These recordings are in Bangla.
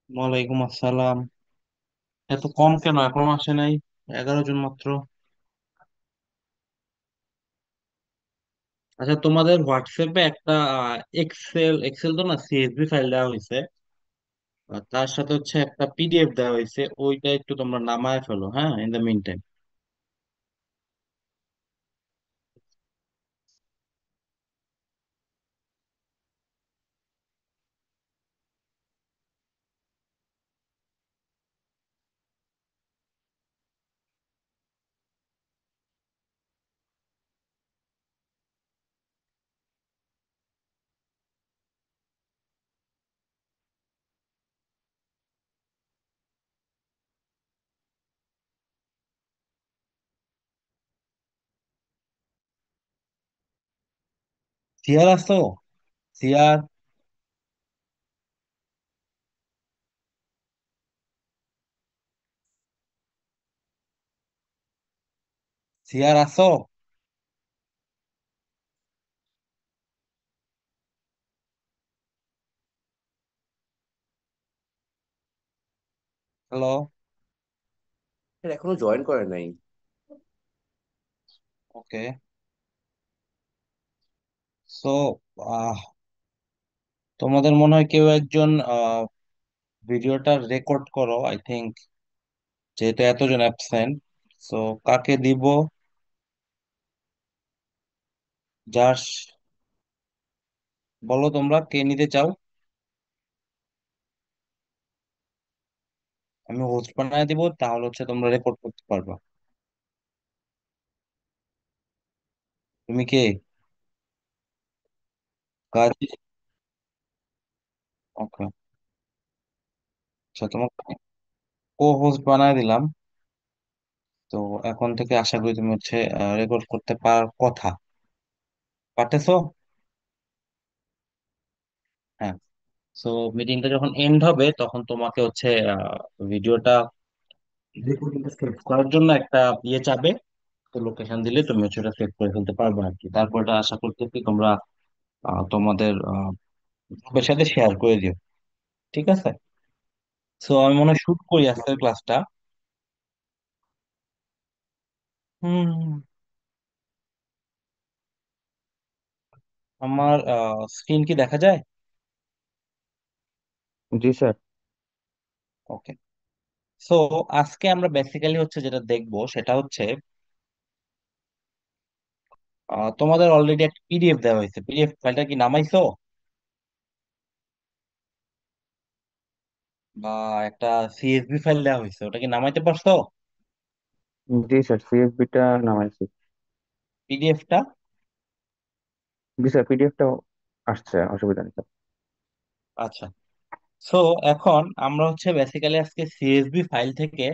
ওয়ালাইকুম আসসালাম। এত কম কেন, এখনো আসে নাই? 11 জন মাত্র। আচ্ছা, তোমাদের হোয়াটসঅ্যাপে একটা এক্সেল এক্সেল তো না, সিএসভি ফাইল দেওয়া হয়েছে। আর তার সাথে হচ্ছে একটা পিডিএফ দেওয়া হয়েছে, ওইটা একটু তোমরা নামায় ফেলো, হ্যাঁ, ইন দ্য মিন টাইম। সিয়ার আসো? সিয়ার? সিয়ার আসো? হ্যালো? এখনো জয়েন করে নাই। ওকে। সো তোমাদের মনে হয় কেউ একজন ভিডিওটা রেকর্ড করো, আই থিংক, যেহেতু এতজন অ্যাবসেন্ট। সো কাকে দিব? যার, বলো তোমরা কে নিতে চাও। আমি হোস্ট বানায় দিব, তাহলে হচ্ছে তোমরা রেকর্ড করতে পারবা। তুমি কে? কাজী? ওকে। আচ্ছা, তোমাকে কো হোস্ট বানায় দিলাম। তো এখন থেকে আশা করি তুমি হচ্ছে রেকর্ড করতে পারার কথা। পারতেছো? হ্যাঁ। সো মিটিংটা যখন এন্ড হবে তখন তোমাকে হচ্ছে ভিডিওটা রেকর্ডিংটা সেভ করার জন্য একটা ইয়ে চাবে। তো লোকেশন দিলে তুমি হচ্ছে ওটা সেভ করে ফেলতে পারবে আর কি। তারপর এটা আশা করতেছি তোমরা তোমাদের গ্রুপের সাথে শেয়ার করে দিও। ঠিক আছে? সো আমি মনে হয় শুট করি আজকের ক্লাসটা। হুম। আমার স্ক্রিন কি দেখা যায়? জি স্যার। ওকে। সো আজকে আমরা বেসিক্যালি হচ্ছে যেটা দেখবো সেটা হচ্ছে তোমাদের অলরেডি একটা পিডিএফ দেওয়া হয়েছে, পিডিএফ ফাইলটা কি নামাইছো? বা একটা সিএসভি ফাইল দেওয়া হয়েছে, ওটা কি নামাইতে পারছো? জি স্যার, সিএসবিটা নামাইছি। পিডিএফটা? জি স্যার, পিডিএফটা আসছে, অসুবিধা নেই স্যার। আচ্ছা। সো এখন আমরা হচ্ছে বেসিক্যালি আজকে সিএসভি ফাইল থেকে,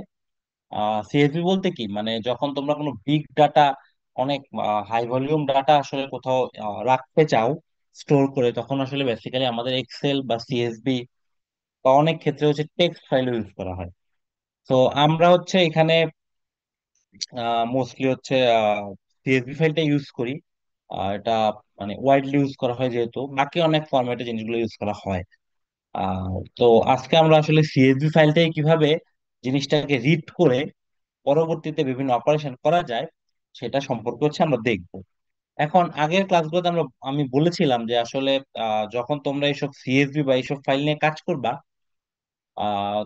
সিএসভি বলতে কি মানে যখন তোমরা কোনো বিগ ডাটা, অনেক হাই ভলিউম ডাটা আসলে কোথাও রাখতে চাও স্টোর করে, তখন আসলে বেসিক্যালি আমাদের এক্সেল বা সিএসভি বা অনেক ক্ষেত্রে হচ্ছে টেক্সট ফাইল ইউজ করা হয়। তো আমরা হচ্ছে এখানে মোস্টলি হচ্ছে সিএসভি ফাইলটা ইউজ করি। এটা মানে ওয়াইডলি ইউজ করা হয়, যেহেতু বাকি অনেক ফরম্যাটে জিনিসগুলো ইউজ করা হয়। তো আজকে আমরা আসলে সিএসভি ফাইলটাই কিভাবে জিনিসটাকে রিড করে পরবর্তীতে বিভিন্ন অপারেশন করা যায় সেটা সম্পর্কে হচ্ছে আমরা দেখব। এখন আগের ক্লাসগুলোতে আমি বলেছিলাম যে আসলে যখন তোমরা এইসব সিএসভি বা এইসব ফাইল নিয়ে কাজ করবা, আহ,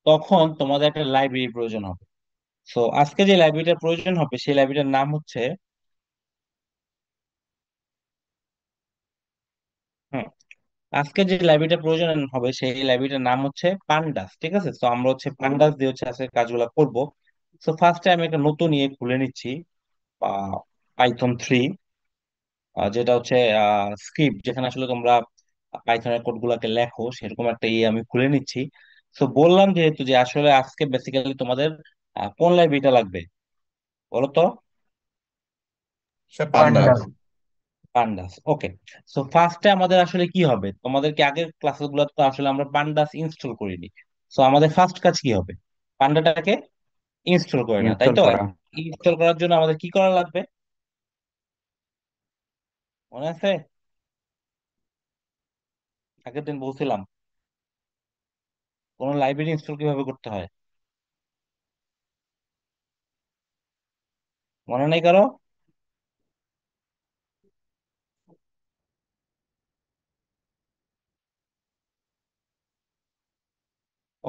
তখন তোমাদের একটা লাইব্রেরির প্রয়োজন হবে। সো আজকে যে লাইব্রেরিটার প্রয়োজন হবে সেই লাইব্রেরিটার নাম হচ্ছে, হুম, আজকে যে লাইব্রেরিটার প্রয়োজন হবে সেই লাইব্রেরিটার নাম হচ্ছে পান্ডাস। ঠিক আছে? তো আমরা হচ্ছে পান্ডাস দিয়ে হচ্ছে আজকে কাজগুলো করব। সো ফার্স্টে আমি একটা নতুন ইয়ে খুলে নিচ্ছি, পাইথন 3, যেটা হচ্ছে স্ক্রিপ্ট, যেখানে আসলে তোমরা পাইথনের কোড গুলাকে লেখো, সেরকম একটা ইয়ে আমি খুলে নিচ্ছি। তো বললাম যেহেতু যে আসলে আজকে বেসিক্যালি তোমাদের কোন লাইব্রেরিটা লাগবে বলো তো? Sir pandas. পান্ডাস। পান্ডাস, ওকে। সো ফার্স্টে আমাদের আসলে কি হবে, তোমাদেরকে আগের ক্লাস গুলোতে তো আসলে আমরা পান্ডাস ইনস্টল করিনি। সো আমাদের ফার্স্ট কাজ কি হবে? পান্ডাটাকে ইনস্টল করে না, তাই ইনস্টল তো? করা। ইনস্টল করার জন্য আমাদের কি করা লাগবে, মনে আছে? আগের দিন বলছিলাম। কোনো লাইব্রেরি ইনস্টল কিভাবে করতে হয়? মনে নেই কারো?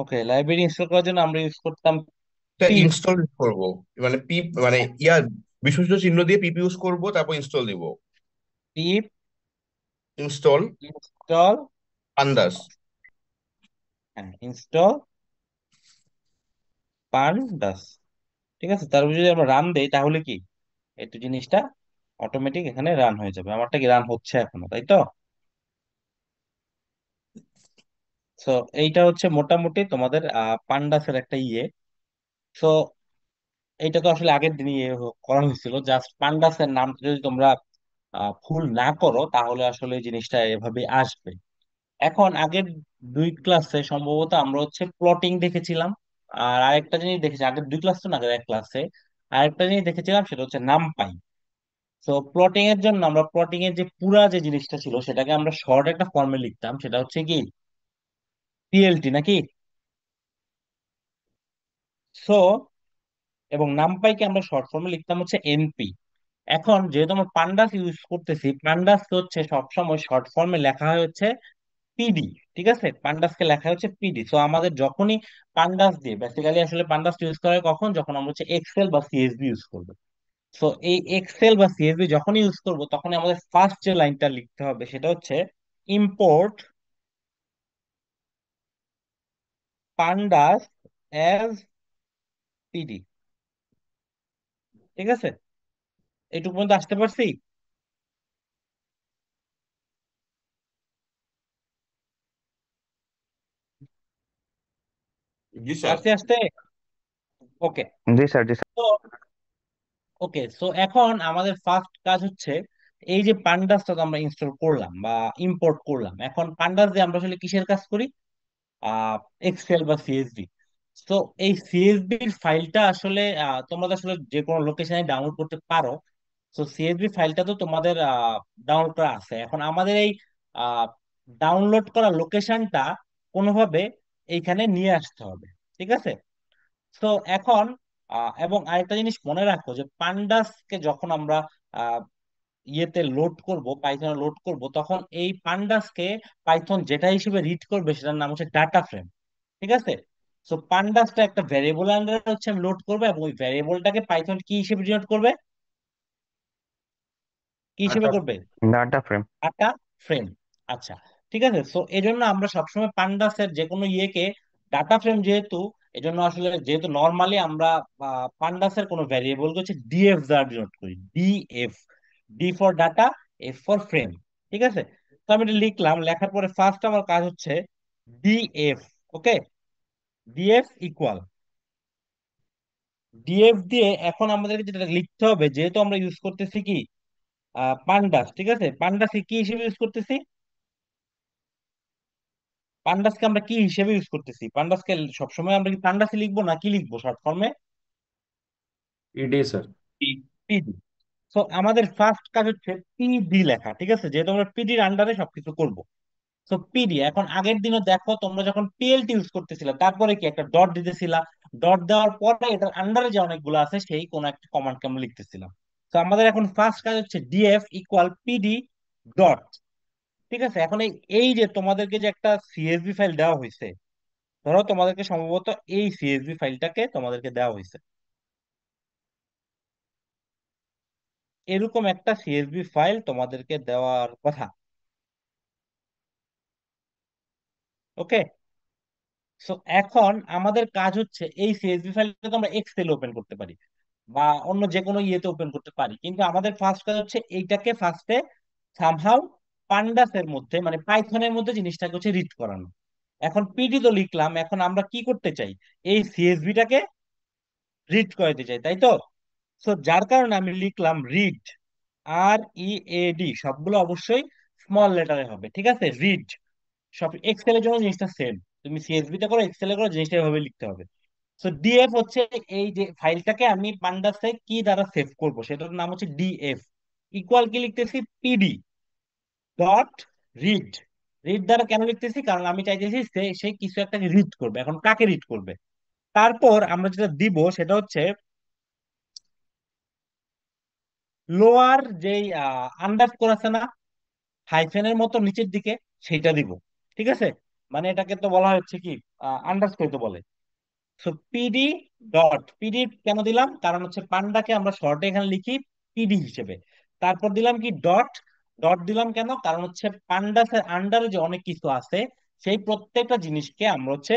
ওকে, লাইব্রেরি ইনস্টল করার জন্য আমরা ইউজ করতাম পিপ। ইনস্টল করব, মানে পিপ, মানে বিশেষ চিহ্ন দিয়ে পিপ ইউজ করব, তারপর ইনস্টল দিব। পিপ ইনস্টল ইনস্টল। আন্দাজ। হ্যাঁ, ইনস্টল পান্ডাস। ঠিক আছে, তারপর যদি আমরা রান দেই তাহলে কি একটু জিনিসটা অটোমেটিক এখানে রান হয়ে যাবে। আমারটা কি রান হচ্ছে এখনো, তাই তো? সো এইটা হচ্ছে মোটামুটি তোমাদের পান্ডাসের একটা ইয়ে। সো এইটা তো আসলে আগের দিনই করা হয়েছিল। জাস্ট পান্ডাসের নামটা যদি তোমরা ভুল না করো তাহলে আসলে এই জিনিসটা এভাবে আসবে। এখন আগের দুই ক্লাসে সম্ভবত আমরা হচ্ছে প্লটিং দেখেছিলাম। আর আরেকটা জিনিস দেখেছি, আগের দুই ক্লাস তো না, আগের এক ক্লাসে আরেকটা জিনিস দেখেছিলাম, সেটা হচ্ছে নামপাই। তো প্লটিং এর জন্য আমরা প্লটিং এর যে পুরা যে জিনিসটা ছিল সেটাকে আমরা শর্ট একটা ফর্মে লিখতাম, সেটা হচ্ছে কি পিএলটি নাকি। সো এবং নামপাইকে আমরা শর্ট ফর্মে লিখতাম হচ্ছে এনপি। এখন যেহেতু আমরা পান্ডাস ইউজ করতেছি, পান্ডাস হচ্ছে সবসময় শর্ট ফর্মে লেখা হয় হচ্ছে পিডি। ঠিক আছে, পান্ডাসকে লেখা হচ্ছে পিডি। সো আমাদের যখনই পান্ডাস দিয়ে বেসিক্যালি আসলে পান্ডাস ইউজ করা হয় কখন, যখন আমরা হচ্ছে এক্সেল বা সিএসভি ইউজ করবো। সো এই এক্সেল বা সিএসভি যখন ইউজ করব তখনই আমাদের ফার্স্ট যে লাইনটা লিখতে হবে সেটা হচ্ছে ইম্পোর্ট পান্ডাস অ্যাজ পিডি। ঠিক আছে, এইটুকু পর্যন্ত আসতে পারছি? জি স্যার। পারছি আসতে? ওকে। জি স্যার, জি স্যার। তো ওকে, সো এখন আমাদের ফার্স্ট কাজ হচ্ছে এই যে পান্ডাসটা তো আমরা ইনস্টল করলাম বা ইম্পোর্ট করলাম, এখন পান্ডাস দিয়ে আমরা আসলে কিসের কাজ করি? এক্সেল বা সিএসভি। তো এই সিএসভি ফাইলটা আসলে তোমরা তো আসলে যে কোনো লোকেশনে ডাউনলোড করতে পারো। তো সিএসভি ফাইলটা তো তোমাদের ডাউনলোড করা আছে। এখন আমাদের এই ডাউনলোড করা লোকেশনটা কোনোভাবে এইখানে নিয়ে আসতে হবে। ঠিক আছে, তো এখন এবং আরেকটা জিনিস মনে রাখো যে পান্ডাসকে যখন আমরা আহ, ইয়েতে লোড করব, পাইথনে লোড করব, তখন এই পান্ডাসকে পাইথন যেটা হিসেবে রিড করবে সেটার নাম হচ্ছে ডাটা ফ্রেম। ঠিক আছে, সো পান্ডাসটা একটা ভ্যারিয়েবল আন্ডারে হচ্ছে আমি লোড করবো, এবং ওই ভ্যারিয়েবলটাকে পাইথন কি হিসেবে ডিনোট করবে, কি হিসেবে আচ্ছা। করবে? Data frame. Data frame. আচ্ছা, ঠিক আছে। সো এই জন্য আমরা সবসময় পান্ডাসের যে কোনো ইয়েকে ডাটা ফ্রেম যেহেতু, এই জন্য আসলে যেহেতু নর্মালি আমরা পান্ডাসের কোনো ভ্যারিয়েবল হচ্ছে ডিএফ দ্বারা ডিনোট করি। DF, D for data, F for frame. ঠিক আছে, তো আমি এটা লিখলাম, লেখার পরে ফার্স্ট আমার কাজ হচ্ছে ডিএফ। ওকে, ডিএফ ইকুয়াল ডিএফ দিয়ে এখন আমাদেরকে যেটা লিখতে হবে, যেহেতু আমরা ইউজ করতেছি কি পান্ডাস। ঠিক আছে, পান্ডাসকে কি হিসেবে ইউজ করতেছি? পান্ডাসকে আমরা কি হিসেবে ইউজ করতেছি? পান্ডাসকে সবসময় আমরা কি পান্ডাসই লিখবো না কি লিখবো শর্ট ফর্মে? ED sir. পিডি। তো আমাদের ফার্স্ট কাজ হচ্ছে পিডি লেখা। ঠিক আছে, যেহেতু আমরা পিডির আন্ডারে সবকিছু করব। তো পিডি, এখন আগের দিনও দেখো তোমরা যখন পিএলটি ইউজ করতেছিলা তারপরে কি একটা ডট দিতেছিলা, ডট দেওয়ার পরে এটার আন্ডারে যে অনেকগুলো আছে সেই কোন একটা কমান্ডকে আমরা লিখতেছিলাম। তো আমাদের এখন ফার্স্ট কাজ হচ্ছে ডিএফ ইকুয়াল পিডি ডট। ঠিক আছে, এখন এই এই যে তোমাদেরকে যে একটা সিএসভি ফাইল দেওয়া হয়েছে, ধরো তোমাদেরকে সম্ভবত এই সিএসভি ফাইলটাকে তোমাদেরকে দেওয়া হয়েছে, এরকম একটা সিএসভি ফাইল তোমাদেরকে দেওয়ার কথা। ওকে, সো এখন আমাদের কাজ হচ্ছে এই সিএসভি ফাইলটা তো আমরা এক্সেল ওপেন করতে পারি বা অন্য যে কোনো ইয়েতে ওপেন করতে পারি, কিন্তু আমাদের ফার্স্ট কাজ হচ্ছে এইটাকে ফার্স্টে সামহাউ পান্ডাসের মধ্যে মানে পাইথনের মধ্যে জিনিসটাকে হচ্ছে রিড করানো। এখন পিডি তো লিখলাম, এখন আমরা কি করতে চাই? এই সিএসভিটাকে রিড করাতে চাই, তাই তো? সো যার কারণে আমি লিখলাম read, R E A D, সবগুলো অবশ্যই স্মল লেটারে হবে। ঠিক আছে, রিড। সব এক্সেল এর জন্য জিনিসটা সেম, তুমি সিএসভি তে করো এক্সেল এ করো জিনিসটা এভাবে লিখতে হবে। সো ডিএফ হচ্ছে এই যে ফাইলটাকে আমি পান্ডাসে কি দ্বারা সেভ করব সেটার নাম হচ্ছে ডিএফ ইকুয়াল কি লিখতেছি পিডি ডট রিড। রিড দ্বারা কেন লিখতেছি, কারণ আমি চাইতেছি সে সে কিছু একটাকে রিড করবে। এখন কাকে রিড করবে? তারপর আমরা যেটা দিব সেটা হচ্ছে লোয়ার যেই আন্ডারস্কোর আছে না, হাইফেনের মতো নিচের দিকে, সেইটা দিব। ঠিক আছে, মানে এটাকে তো বলা হচ্ছে কি, আন্ডারস্কোর তো বলে। সো পিডি ডট, পিডি কেন দিলাম, কারণ হচ্ছে পান্ডাকে আমরা শর্টে এখানে লিখি পিডি হিসেবে। তারপর দিলাম কি ডট, ডট দিলাম কেন, কারণ হচ্ছে পান্ডাসের আন্ডারে যে অনেক কিছু আছে, সেই প্রত্যেকটা জিনিসকে আমরা হচ্ছে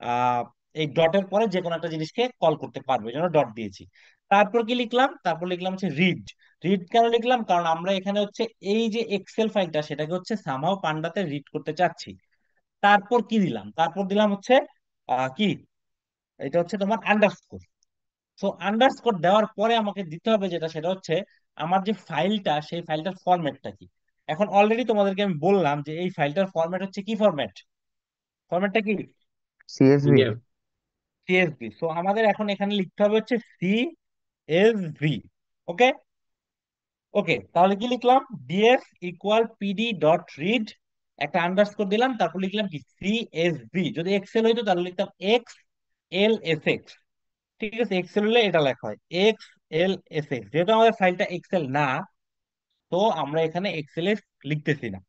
আহ এই ডটের পরে যে কোনো একটা জিনিসকে কল করতে পারবো, এই জন্য ডট দিয়েছি। তারপর কি লিখলাম, তারপর লিখলাম হচ্ছে রিড। রিড কেন লিখলাম, কারণ আমরা এখানে হচ্ছে এই যে এক্সেল ফাইলটা সেটাকে হচ্ছে সামহাও পান্ডাতে রিড করতে চাচ্ছি। তারপর কি দিলাম, তারপর দিলাম হচ্ছে কি, এটা হচ্ছে তোমার আন্ডারস্কোর। সো আন্ডারস্কোর দেওয়ার পরে আমাকে দিতে হবে যেটা, সেটা হচ্ছে আমার যে ফাইলটা, সেই ফাইলটার ফরম্যাটটা কি। এখন অলরেডি তোমাদেরকে আমি বললাম যে এই ফাইলটার ফরম্যাট হচ্ছে কি ফরম্যাট, ফরম্যাটটা কি, সিএসভি। PDF। সিএসভি। সো আমাদের এখন এখানে লিখতে হবে হচ্ছে সিএসভি। ওকে, ওকে, তাহলে কি লিখলাম, DF equal PD dot read, একটা আন্ডারস্কোর দিলাম, তারপর লিখলাম কি সিএসভি। যদি এক্সেল হইতো তাহলে লিখতাম এক্স এল এস এক্স। ঠিক আছে, এক্সেল হলে এটা লেখা হয় এক্স এল এস এক্স। যেহেতু আমাদের ফাইলটা এক্সেল না, তো আমরা এখানে এক্সেল এ লিখতেছি না,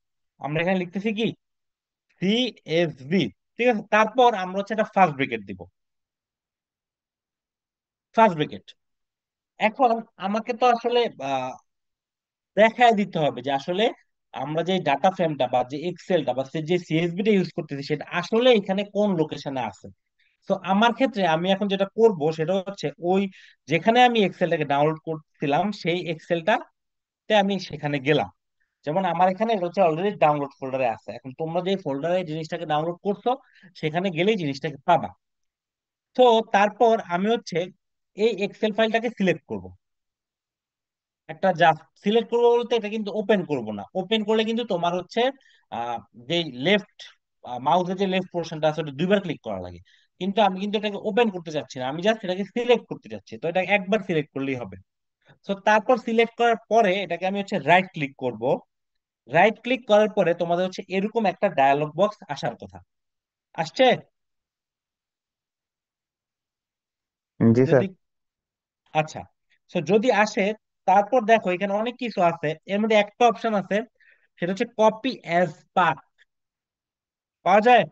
আমরা এখানে লিখতেছি কি সিএসভি। ঠিক আছে, তারপর আমরা হচ্ছে একটা ফার্স্ট ব্রেকেট দিব, ফার্স্ট ব্রেকেট। এখন আমাকে তো আসলে দেখায় দিতে হবে যে আসলে আমরা যে ডাটা ফ্রেমটা বা যে এক্সেলটা বা যে সিএসভি টা ইউজ করতেছি সেটা আসলে এখানে কোন লোকেশনে আছে। তো আমার ক্ষেত্রে আমি এখন যেটা করব সেটা হচ্ছে ওই যেখানে আমি এক্সেলটাকে ডাউনলোড করছিলাম সেই এক্সেলটাতে আমি সেখানে গেলাম। যেমন আমার এখানে এটা হচ্ছে অলরেডি ডাউনলোড ফোল্ডারে আছে, এখন তোমরা যে ফোল্ডারে জিনিসটাকে ডাউনলোড করছো সেখানে গেলেই জিনিসটাকে পাবা। তো তারপর আমি হচ্ছে এই এক্সেল ফাইলটাকে সিলেক্ট করব, একটা জাস্ট সিলেক্ট করবো বলতে এটা কিন্তু ওপেন করব না, ওপেন করলে কিন্তু তোমার হচ্ছে আহ যে লেফট মাউসের যে লেফট পোর্শনটা আছে ওটা দুইবার ক্লিক করা লাগে। কিন্তু আমি কিন্তু এটাকে ওপেন করতে চাচ্ছি না, আমি জাস্ট এটাকে সিলেক্ট করতে চাচ্ছি, তো এটা একবার সিলেক্ট করলেই হবে। তো তারপর সিলেক্ট করার পরে এটাকে আমি হচ্ছে রাইট ক্লিক করব। রাইট ক্লিক করার পরে তোমাদের হচ্ছে এরকম একটা ডায়ালগ বক্স আসার কথা, আসছে? জি স্যার। যদি, আচ্ছা, তো যদি আসে, তারপর দেখো এখানে অনেক কিছু আছে, এর মধ্যে একটা অপশন আছে সেটা হচ্ছে কপি অ্যাজ পাথ, পাওয়া যায়,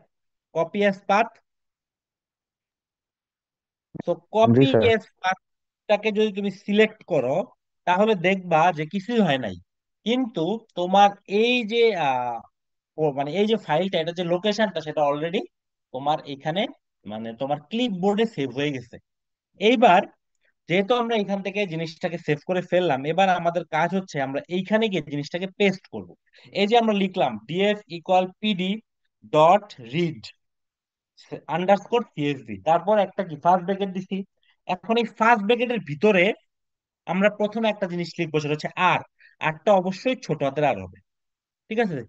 কপি অ্যাজ পাথ। তো জি কপি স্যার। অ্যাজ পাথটাকে যদি তুমি সিলেক্ট করো তাহলে দেখবা যে কিছুই হয় নাই। কিন্তু তোমার এই যে মানে এই যে ফাইলটা, এটা যে লোকেশনটা সেটা অলরেডি তোমার এখানে মানে তোমার ক্লিপ বোর্ডে সেভ হয়ে গেছে। এইবার যেহেতু আমরা এখান থেকে জিনিসটাকে সেভ করে ফেললাম, এবার আমাদের কাজ হচ্ছে আমরা এইখানে গিয়ে জিনিসটাকে পেস্ট করব। এই যে আমরা লিখলাম DF equal PD dot read underscore CSV, তারপর একটা কি ফার্স্ট ব্র্যাকেট দিছি। এখন এই ফার্স্ট ব্র্যাকেটের ভিতরে আমরা প্রথমে একটা জিনিস লিখবো সেটা হচ্ছে আর, আরটা অবশ্যই ছোট হাতের আর হবে। ঠিক আছে,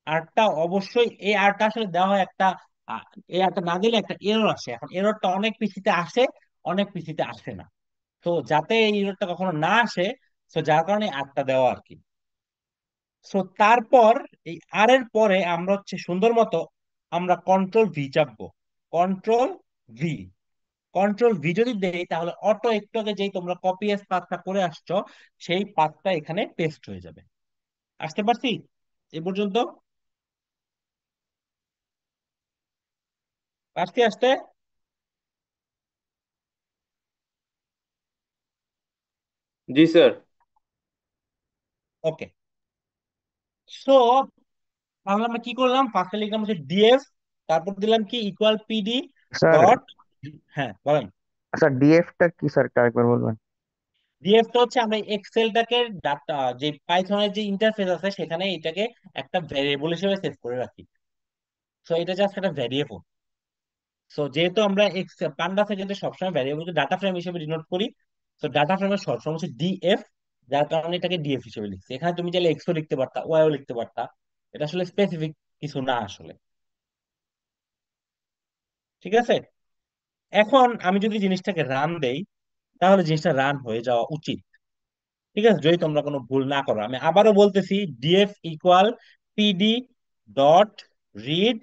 আরটা অবশ্যই, এই আরটা আসলে দেওয়া হয় একটা আহ, এই আরটা না দিলে একটা এরর আসে। এখন এররটা অনেক পিসিতে আসে, অনেক পিসিতে আসে না। তো যাতে এই এররটা কখনো না আসে, তো যার কারণে আরটা দেওয়া আর কি। সো তারপর এই আর এর পরে আমরা হচ্ছে সুন্দর মতো আমরা কন্ট্রোল ভি চাপবো, কন্ট্রোল ভি। কন্ট্রোল ভি যদি দেই তাহলে অটো একটু আগে যেই তোমরা কপি এস পাথটা করে আসছো সেই পাথটা এখানে পেস্ট হয়ে যাবে। আসতে পারছি এ পর্যন্ত? পারছি আসতে? जी सर। ওকে, সো তাহলে আমরা কি করলাম, ফার্স্টে লিখলাম হচ্ছে ডিএফ, তারপর দিলাম কি ইকুয়াল পিডি স্যার, ডট, হ্যাঁ বলেন। স্যার ডিএফটা কি স্যার, একটু আরেকবার বলবেন? ডিএফটা হচ্ছে আমরা এক্সেলটাকে ডাটা যে পাইথনের যে ইন্টারফেস আছে সেখানে এটাকে একটা ভ্যারিয়েবল হিসেবে সেভ করে রাখি। সো এটা জাস্ট একটা ভ্যারিয়েবল। সো যেহেতু আমরা এক্স পান্ডা থেকে কিন্তু সবসময় ভ্যারিয়েবলকে ডাটা ফ্রেম হিসেবে ডিনোট করি, তো ডাটা ফ্রেমের শর্ট ফর্ম হচ্ছে ডিএফ, যার কারণে এটাকে ডিএফ হিসেবে লিখছি। এখানে তুমি চাইলে এক্সও লিখতে পারতা, ওয়াইও লিখতে পারতা, এটা আসলে স্পেসিফিক কিছু না আসলে। ঠিক আছে, এখন আমি যদি জিনিসটাকে রান দেই তাহলে জিনিসটা রান হয়ে যাওয়া উচিত। ঠিক আছে, যদি তোমরা কোনো ভুল না করো, আমি আবারও বলতেছি DF equal PD dot read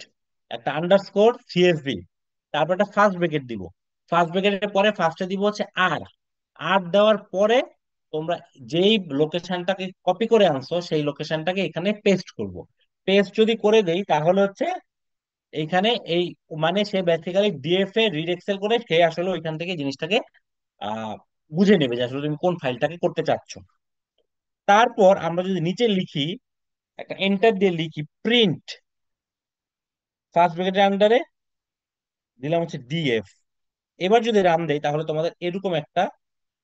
একটা আন্ডারস্কোর সিএসভি, তারপর একটা ফার্স্ট ব্রেকেট দিব। ফার্স্ট ব্রেকেটের পরে ফার্স্টে দিব হচ্ছে আর। আর দেওয়ার পরে তোমরা যেই লোকেশনটাকে কপি করে আনছো সেই লোকেশনটাকে এখানে পেস্ট করব। পেস্ট যদি করে দেই তাহলে হচ্ছে এইখানে এই মানে সে বেসিক্যালি ডিএফ এ রিড এক্সেল করে সে আসলে ওইখান থেকে জিনিসটাকে আহ বুঝে নেবে যে আসলে তুমি কোন ফাইলটাকে করতে চাচ্ছ। তারপর আমরা যদি নিচে লিখি, একটা এন্টার দিয়ে লিখি প্রিন্ট, ফার্স্ট ব্র্যাকেটের আন্ডারে দিলাম হচ্ছে ডিএফ। এবার যদি রান দেই তাহলে তোমাদের এরকম একটা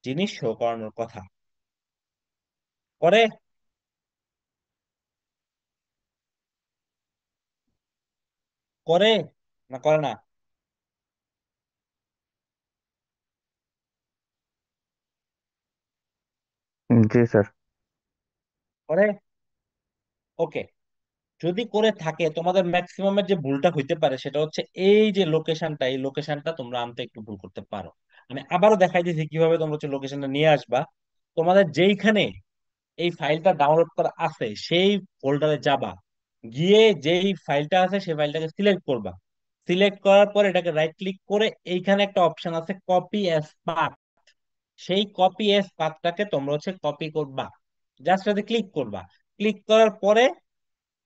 জিনিস শো করানোর কথা। করে করে না করে না? জি স্যার। করে। ওকে। যদি করে থাকে তোমাদের ম্যাক্সিমামের যে ভুলটা হইতে পারে সেটা হচ্ছে এই যে লোকেশনটা, এই লোকেশনটা তোমরা আনতে একটু ভুল করতে পারো। আমি আবারও দেখাই দিয়েছি কিভাবে তোমরা হচ্ছে লোকেশনটা নিয়ে আসবা। তোমাদের যেইখানে এই ফাইলটা ডাউনলোড করা আছে সেই ফোল্ডারে যাবা, গিয়ে যেই ফাইলটা আছে সেই ফাইলটাকে সিলেক্ট করবা। সিলেক্ট করার পর এটাকে রাইট ক্লিক করে এইখানে একটা অপশন আছে কপি অ্যাজ পাথ, সেই কপি অ্যাজ পাথটাকে তোমরা হচ্ছে কপি করবা। জাস্ট এটাতে ক্লিক করবা। ক্লিক করার পরে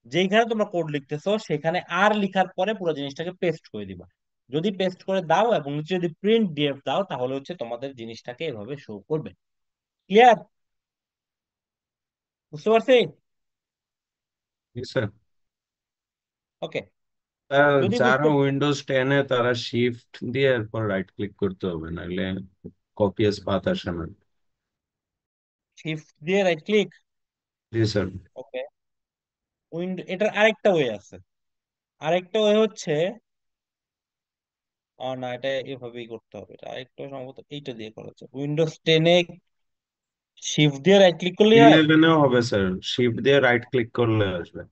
যেখানে তোমরা কোড লিখতেছো সেখানে আর লিখার পরে পুরো জিনিসটাকে পেস্ট করে দিবা। যদি পেস্ট করে দাও এবং নিচে যদি প্রিন্ট ডিএফ দাও তাহলে হচ্ছে তোমাদের জিনিসটাকে এভাবে শো করবে। ক্লিয়ার? বুঝতে পারছি? জি স্যার। ওকে। যদি যারা বুঝতে উইন্ডোজ 10 তারা শিফট দিয়ে এরপর রাইট ক্লিক করতে হবে, নাহলে কপি এজ পাথ আসে না। শিফট দিয়ে রাইট ক্লিক। জি স্যার। ওকে। এটার আরেকটা ওয়ে আছে। আরেকটা ওয়ে হচ্ছে না, এটা এভাবেই করতে হবে। এটা আরেকটা সম্ভবত এইটা দিয়ে করা যাচ্ছে, উইন্ডোজ 10 শিফট দিয়ে রাইট ক্লিক করলেই হয়। 11এও হবে স্যার, শিফট দিয়ে রাইট ক্লিক করলে আসবে।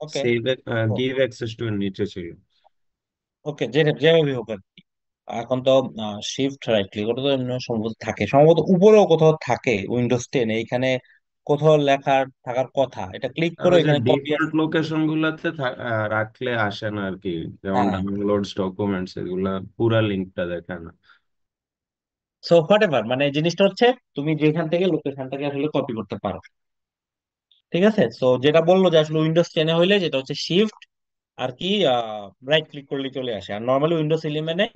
ওকে। সেভ, গিভ অ্যাক্সেস টু এর নিচে ছিল। ওকে, যেভাবে হোক আর কি। এখন তো শিফট রাইট ক্লিক ওটা তো এমনি সম্ভবত থাকে, সম্ভবত উপরেও কোথাও থাকে উইন্ডোজ 10 এইখানে কোথাও লেখা থাকার কথা। এটা ক্লিক আর করে ওই যে এখানে কপি। ডিফল্ট লোকেশন গুলাতে রাখলে আসে না আর কি, যেমন হ্যাঁ। ডাউনলোডস, ডকুমেন্টস, এগুলা পুরা লিঙ্কটা দেখে না। সো হোয়াট এভার, মানে জিনিসটা হচ্ছে তুমি যেখান থেকে লোকেশনটাকে আসলে কপি করতে পারো। ঠিক আছে, সো যেটা বললো যে আসলে উইন্ডোজ 10 হইলে যেটা হচ্ছে শিফট আর কি রাইট ক্লিক করলে চলে আসে, আর নর্মালি উইন্ডোজ 11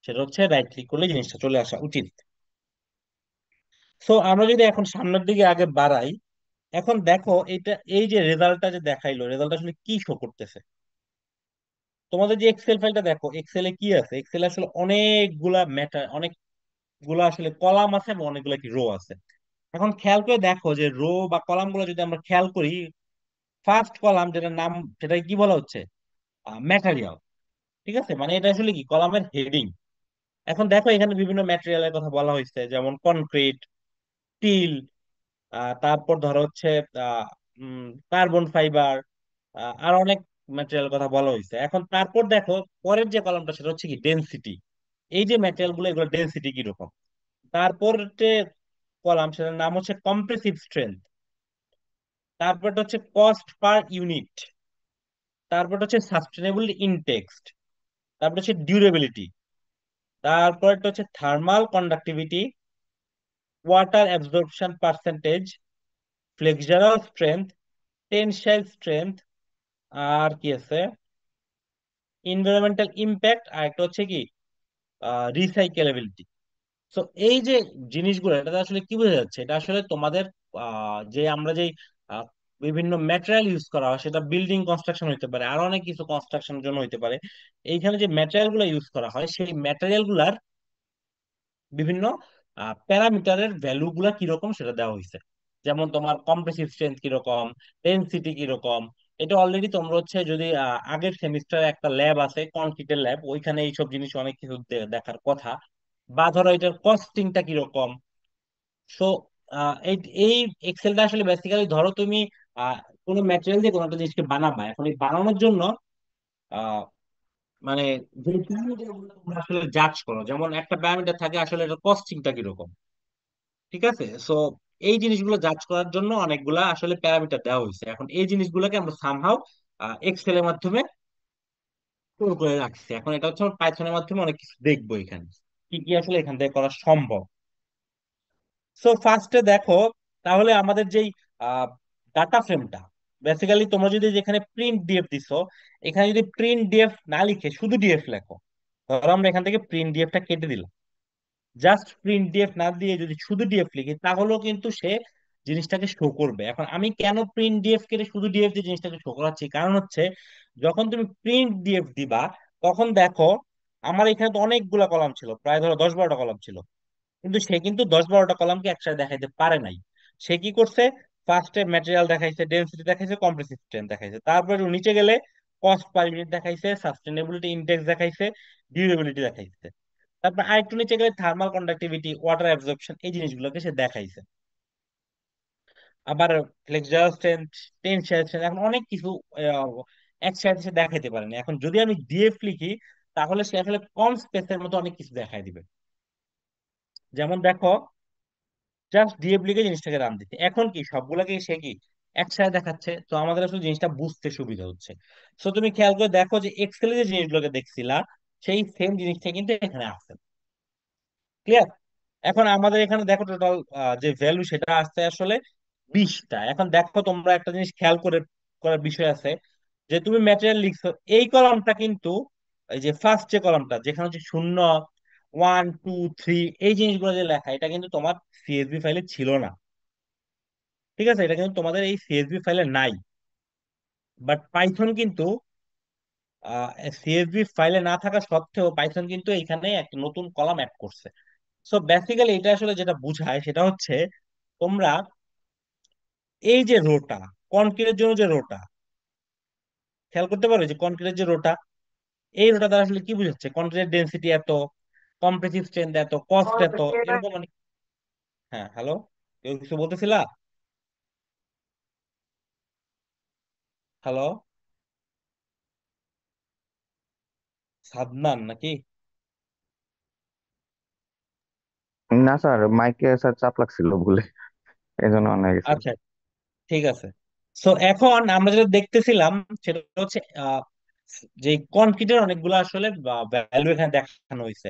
সেটা হচ্ছে রাইট ক্লিক করলে জিনিসটা চলে আসা উচিত। সো আমরা যদি এখন সামনের দিকে আগে বাড়াই, এখন দেখো এটা, এই যে রেজাল্টটা যে দেখাইলো, রেজাল্ট আসলে কি শো করতেছে। তোমাদের যে এক্সেল ফাইলটা দেখো, এক্সেলে কি আছে, এক্সেলে আসলে অনেকগুলা ম্যাটার, অনেকগুলা আসলে কলাম আছে এবং অনেকগুলা কি রো আছে। এখন খেয়াল করে দেখো যে রো বা কলাম গুলো যদি আমরা খেয়াল করি, ফার্স্ট কলাম যেটার নাম, সেটা কি বলা হচ্ছে ম্যাটেরিয়াল। ঠিক আছে, মানে এটা আসলে কি কলামের হেডিং। এখন দেখো এখানে বিভিন্ন ম্যাটেরিয়ালের কথা বলা হয়েছে, যেমন কনক্রিট, স্টিল, তারপর ধরো হচ্ছে কার্বন ফাইবার, আর অনেক ম্যাটেরিয়াল কথা বলা হয়েছে। এখন তারপর দেখো পরের যে কলামটা সেটা হচ্ছে কি ডেনসিটি। এই যে ম্যাটেরিয়াল গুলো এগুলো ডেনসিটি কিরকম। তারপর যে কলাম সেটার নাম হচ্ছে কম্প্রেসিভ স্ট্রেংথ। তারপরটা হচ্ছে কস্ট পার ইউনিট। তারপরটা হচ্ছে সাস্টেনেবল ইনটেক্সট। তারপর হচ্ছে ডিউরেবিলিটি। তারপরটা হচ্ছে thermal conductivity, water absorption percentage, flexural strength, tensile strength, আর কি আছে এনভায়রনমেন্টাল ইম্প্যাক্ট, আর একটা হচ্ছে কি রিসাইকেলেবিলিটি। তো এই যে জিনিসগুলো, এটা আসলে কি বোঝা যাচ্ছে, এটা আসলে তোমাদের যে আমরা যে আহ, বিভিন্ন ম্যাটেরিয়াল ইউজ করা হয় সেটা বিল্ডিং কনস্ট্রাকশন হতে পারে, আর অনেক কিছু কনস্ট্রাকশনের জন্য হতে পারে। এইখানে যে ম্যাটেরিয়াল গুলো ইউজ করা হয় সেই ম্যাটেরিয়াল গুলার বিভিন্ন প্যারামিটারের ভ্যালু গুলা কিরকম সেটা দেওয়া হয়েছে। যেমন তোমার কম্প্রেসিভ স্ট্রেংথ কিরকম, ডেনসিটি কিরকম। এটা অলরেডি তোমরা হচ্ছে যদি আগের সেমিস্টারে একটা ল্যাব আছে কনক্রিটের ল্যাব, ওইখানে এইসব জিনিস অনেক কিছু দেখার কথা। বা ধরো এটার কস্টিংটা কিরকম। সো এই এই এক্সেলটা আসলে বেসিক্যালি ধরো তুমি আহ, কোনো ম্যাটেরিয়াল দিয়ে কোনো একটা জিনিসকে বানাবা, এখন এই বানানোর জন্য আহ, মানে যে প্যারামিটার গুলো তোমরা আসলে জাজ করো, যেমন একটা প্যারামিটার থাকে আসলে এটা কস্টিংটা কিরকম। ঠিক আছে, সো এই জিনিসগুলো জাজ করার জন্য অনেকগুলা আসলে প্যারামিটার দেওয়া হয়েছে। এখন এই জিনিসগুলোকে আমরা সামহাউ এক্সেল এর মাধ্যমে স্টোর করে রাখছি। এখন এটা হচ্ছে পাইথনের মাধ্যমে অনেক কিছু দেখবো এখানে কি কি আসলে এখান থেকে করা সম্ভব। সো ফার্স্টে দেখো, তাহলে আমাদের যেই ডাটা ফ্রেমটা, বেসিক্যালি তোমরা যদি যেখানে প্রিন্ট ডিএফ দিছো, এখানে যদি প্রিন্ট ডিএফ না লিখে শুধু ডিএফ লেখো, ধরো আমরা এখান থেকে প্রিন্ট ডিএফটা কেটে দিলাম, জাস্ট প্রিন্ট ডিএফ না দিয়ে যদি শুধু ডিএফ লিখি, তাহলেও কিন্তু সে জিনিসটাকে শো করবে। এখন আমি কেন প্রিন্ট ডিএফ কেটে শুধু ডিএফ দিয়ে জিনিসটাকে শো করাচ্ছি, কারণ হচ্ছে যখন তুমি প্রিন্ট ডিএফ দিবা, তখন দেখো আমার এখানে তো অনেকগুলা কলাম ছিল, প্রায় ধরো 10-12টা কলাম ছিল, কিন্তু সে কিন্তু 10-12টা কলামকে একসাথে দেখাইতে পারে নাই। সে কি করছে, ফার্স্টে ম্যাটেরিয়াল দেখাইছে, ডেনসিটি দেখাইছে, কম্প্রেসিভ স্ট্রেন্থ দেখাইছে, তারপরে নিচে গেলে কস্ট পার ইউনিট দেখাইছে, সাস্টেনেবিলিটি ইন্ডেক্স দেখাইছে, ডিউরেবিলিটি দেখাইছে, তারপর আরেকটু নিচে গেলে থার্মাল কন্ডাক্টিভিটি, ওয়াটার অ্যাবজর্পশন, এই জিনিসগুলোকে সে দেখাইছে। আবার ফ্লেক্সুরাল স্ট্রেন্থ, টেনসাইল স্ট্রেন্থ, এখন অনেক কিছু আহ, একসাথে সে দেখাইতে পারেনি। এখন যদি আমি ডিএফ লিখি, তাহলে সে আসলে কম স্পেসের মতো অনেক কিছু দেখাই দিবে। যেমন দেখো, জাস্ট ডিএফ লিখে জিনিসটাকে রান দিতে, এখন কি সবগুলাকে সে কি একসাথে দেখাচ্ছে, তো আমাদের আসলে জিনিসটা বুঝতে সুবিধা হচ্ছে। সো তুমি খেয়াল করে দেখো যে এক্সেলে যে জিনিসগুলোকে দেখছিলা, সেই সেম জিনিসটা কিন্তু এখানে আছে। ক্লিয়ার? এখন আমাদের এখানে দেখো টোটাল যে ভ্যালু সেটা আসছে আসলে 20টা। এখন দেখো তোমরা একটা জিনিস খেয়াল করে করার বিষয় আছে, যে তুমি ম্যাটেরিয়াল লিখছো, এই কলামটা কিন্তু, এই যে ফার্স্ট যে কলামটা যেখানে হচ্ছে 0, 1, 2, 3, এই জিনিসগুলো যে লেখা, এটা কিন্তু তোমার সিএসভি ফাইলে ছিল না। ঠিক আছে, এটা কিন্তু তোমাদের এই সিএসভি ফাইলে নাই। বাট পাইথন কিন্তু সিএসভি ফাইলে না থাকা সত্ত্বেও পাইথন কিন্তু এখানে একটা নতুন কলাম অ্যাড করছে। সো বেসিক্যালি এটা আসলে যেটা বুঝায় সেটা হচ্ছে, তোমরা এই যে রোটা, কনক্রিটের জন্য যে রোটা, খেয়াল করতে পারো যে কনক্রিটের যে রোটা, এই রোটা দ্বারা আসলে কি বুঝাচ্ছে, কনক্রিটের ডেনসিটি এত, কম্প্রেসিভ স্ট্রেন্থ এত, কস্ট এত, এরকম অনেক। হ্যাঁ, হ্যালো, কেউ কিছু বলতেছিলা? হ্যালো, সাদমান নাকি? না স্যার, মাইকে স্যার চাপ লাগছিল ভুলে, এই জন্য অনেক গেছে। আচ্ছা, ঠিক আছে। সো এখন আমরা যেটা দেখতেছিলাম সেটা হচ্ছে যে কনক্রিটের অনেকগুলো আসলে ভ্যালু এখানে দেখানো হয়েছে,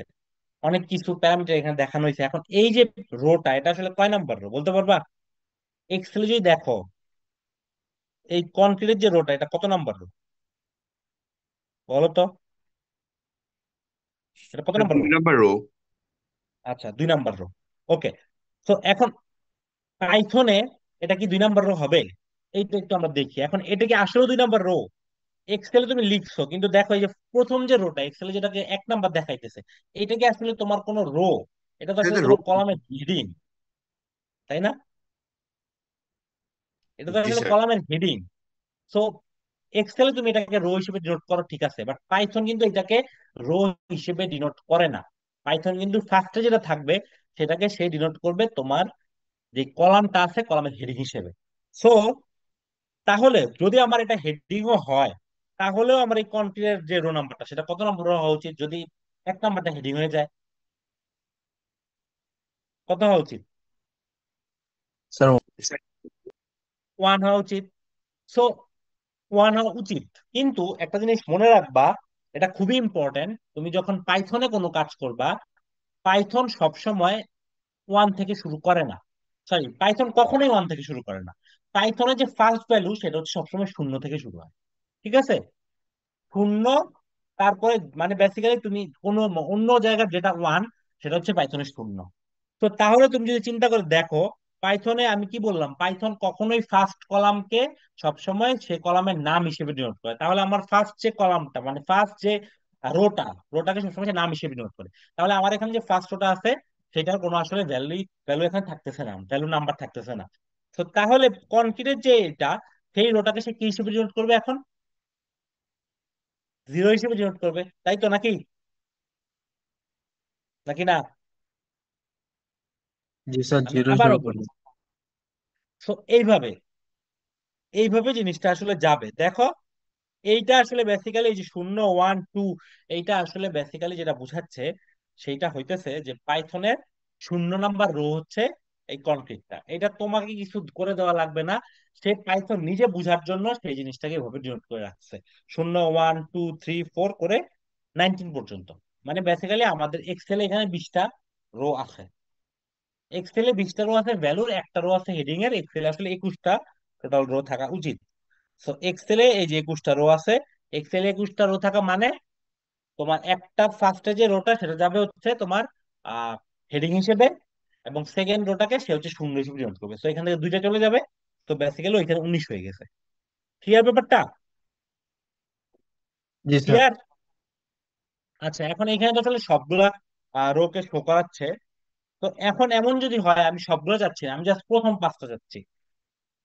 অনেক কিছু প্যারামিটার এখানে দেখানো হয়েছে। এখন এই যে রোটা, এটা আসলে কয় নাম্বার রো বলতে পারবা? এক্সেলে যদি দেখো, এই কনক্রিটের যে রোটা, এটা কত নাম্বার রো বলো তো? এটা কত নাম্বার রো? 2 number rho. আচ্ছা, 2 নাম্বার রো। ওকে। তো এখন পাইথনে এটা কি 2 নাম্বার রো হবে? এইটা একটু আমরা দেখি। এখন এটা কি আসলে 2 নাম্বার রো? এক্সেলে তুমি লিখছো, কিন্তু দেখো এই যে প্রথম যে রোটা এক্সেলে যেটাকে 1 নাম্বার দেখাইতেছে, এটা কি আসলে তোমার কোনো রো? এটা তো আসলে এটা রো। তোমার কলামের হেডিং, তাই না? এটা তো জি আসলে স্যার। কলামের হেডিং। সো এক্সেলে তুমি এটাকে রো হিসেবে ডিনোট করো, ঠিক আছে, বাট পাইথন কিন্তু এটাকে রো হিসেবে ডিনোট করে না। পাইথন কিন্তু ফার্স্টে যেটা থাকবে সেটাকে সে ডিনোট করবে তোমার যে কলামটা আছে কলামের হেডিং হিসেবে। সো তাহলে যদি আমার এটা হেডিংও হয়, তাহলেও আমার এই কন্ট্রির যে রো নাম্বারটা সেটা কত নম্বর হওয়া উচিত, যদি 1 নাম্বারটা হেডিং হয়ে যায়? কত হওয়া উচিত? স্যার, 1 হওয়া উচিত। সো 1 হওয়া উচিত। কিন্তু একটা জিনিস মনে রাখবা, এটা খুবই ইম্পর্টেন্ট, তুমি যখন পাইথনে কোনো কাজ করবা, পাইথন সবসময় 1 থেকে শুরু করে না। সরি, পাইথন কখনোই 1 থেকে শুরু করে না। পাইথনের যে ফার্স্ট ভ্যালু সেটা হচ্ছে সবসময় 0 থেকে শুরু হয়। ঠিক আছে, 0, তারপরে মানে বেসিক্যালি তুমি কোনো অন্য জায়গার যেটা 1, সেটা হচ্ছে পাইথনের 0। তো তাহলে তুমি যদি চিন্তা করে দেখো, পাইথনে আমি কি বললাম, পাইথন কখনোই ফার্স্ট কলামকে সবসময় সে কলামের নাম হিসেবে ডিনোট করে। তাহলে আমার ফার্স্ট যে কলামটা মানে ফার্স্ট যে রোটা, রোটাকে সবসময় সে নাম হিসেবে ডিনোট করে। তাহলে আমার এখানে যে ফার্স্ট রোটা আছে, সেটার কোনো আসলে ভ্যালু ভ্যালু এখানে থাকতেছে না, ভ্যালু নাম্বার থাকতেছে না। তো তাহলে কনক্রিটের যে এটা, সেই রোটাকে সে কি হিসেবে ডিনোট করবে এখন? 0 হিসেবে ডিনোট করবে, তাই তো নাকি? নাকি না? জি স্যার, আমি জিরো আবারও হিসেবে বলি। করবো। তো এইভাবে এইভাবে জিনিসটা আসলে যাবে, দেখো। এইটা আসলে বেসিক্যালি এই যে 0, 1, 2, এইটা আসলে বেসিক্যালি যেটা বুঝাচ্ছে সেইটা হইতেছে যে পাইথনের 0 নাম্বার রো হচ্ছে এই কনফ্লিক্টটা, এটা তোমাকে কিছু করে দেওয়া লাগবে না। সে পাইথন নিজে বুঝার জন্য সেই জিনিসটাকে এভাবে ডিনোট করে রাখছে, 0 1 2 3 4 করে 19 পর্যন্ত। মানে বেসিক্যালি আমাদের এক্সেলে এখানে 20টা রো আছে, এক্সেলে 20টা রো আছে ভ্যালুর, একটা রো আছে হেডিং এর। এক্সেলে আসলে 21টা টোটাল রো থাকা উচিত। সো এক্সেলে এই যে 21টা রো আছে, এক্সেলে 21টা রো থাকা মানে তোমার একটা ফার্স্টে যে রোটা সেটা যাবে হচ্ছে তোমার হেডিং হিসেবে, এবং সেকেন্ড রোটাকে সে হচ্ছে শূন্য হিসেবে ডিনোট করবে। তো এখান থেকে দুইটা চলে যাবে, তো বেসিক্যালি ওইখানে 19 হয়ে গেছে। ক্লিয়ার ব্যাপারটা? জি স্যার। ক্লিয়ার। আচ্ছা, এখন এখানে তো আসলে সবগুলা রোকে শো করাচ্ছে। তো এখন এমন যদি হয় আমি সবগুলো যাচ্ছি না, আমি জাস্ট প্রথম পাঁচটা যাচ্ছি,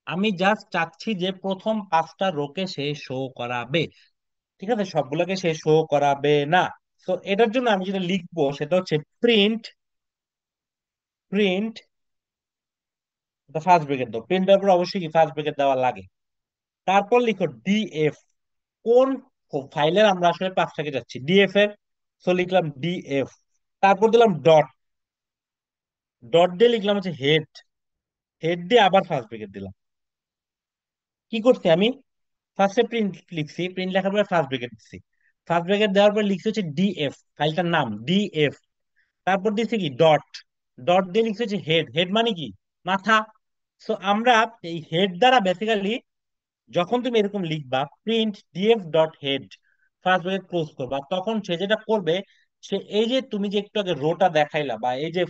আমি জাস্ট চাচ্ছি যে প্রথম পাঁচটা রোকে সে শো করাবে, ঠিক আছে, সবগুলোকে সে শো করাবে না। তো এটার জন্য আমি যেটা লিখবো সেটা হচ্ছে প্রিন্ট, প্রিন্ট ফার্স্ট ব্রেকেট দাও, প্রিন্ট দেওয়ার পর অবশ্যই কি ফার্স্ট ব্রেকেট দেওয়া লাগে। তারপর লিখো ডিএফ, কোন ফাইলের আমরা আসলে পাঁচটাকে যাচ্ছি, ডিএফ এর। তো লিখলাম ডিএফ, তারপর দিলাম ডট, ডট দিয়ে লিখলাম হচ্ছে হেড, হেড দিয়ে আবার ফার্স্ট ব্রেকেট দিলাম। কি করছি আমি, ফার্স্টে প্রিন্ট লিখছি, প্রিন্ট লেখার পরে ফার্স্ট ব্রেকেট দিচ্ছি, ফার্স্ট ব্রেকেট দেওয়ার পর লিখছি হচ্ছে ডিএফ, ফাইলটার নাম ডিএফ। তারপর দিচ্ছি কি ডট, ডট দিয়ে লিখছি হচ্ছে হেড, হেড মানে কি মাথা। সো আমরা এই হেড দ্বারা বেসিক্যালি যখন তুমি এরকম লিখবা print DF dot head, first bracket close করবা, তখন সে যেটা করবে, সে এই যে তুমি যে একটু আগে রোটা দেখাইলা বা এই যে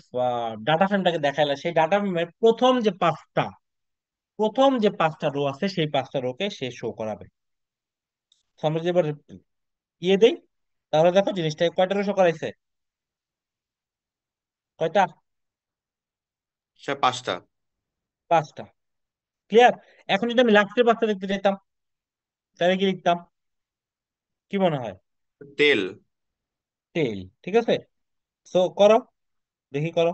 ডাটা ফ্রেমটাকে দেখাইলা, সেই ডাটা ফ্রেমের প্রথম যে পাঁচটা রো আছে সেই পাঁচটা রোকে সে শো করাবে। So আমরা যদি এবার ইয়ে দেই, তাহলে দেখো জিনিসটা কয়টা রো শো করাইছে, কয়টা, স্যার 5টা। পাঁচটা। ক্লিয়ার। এখন যদি আমি লাস্টের পাঁচটা দেখতে চাইতাম তাহলে কি লিখতাম, কি মনে হয়? তেল। টেল, ঠিক আছে। সো করো, দেখি করো,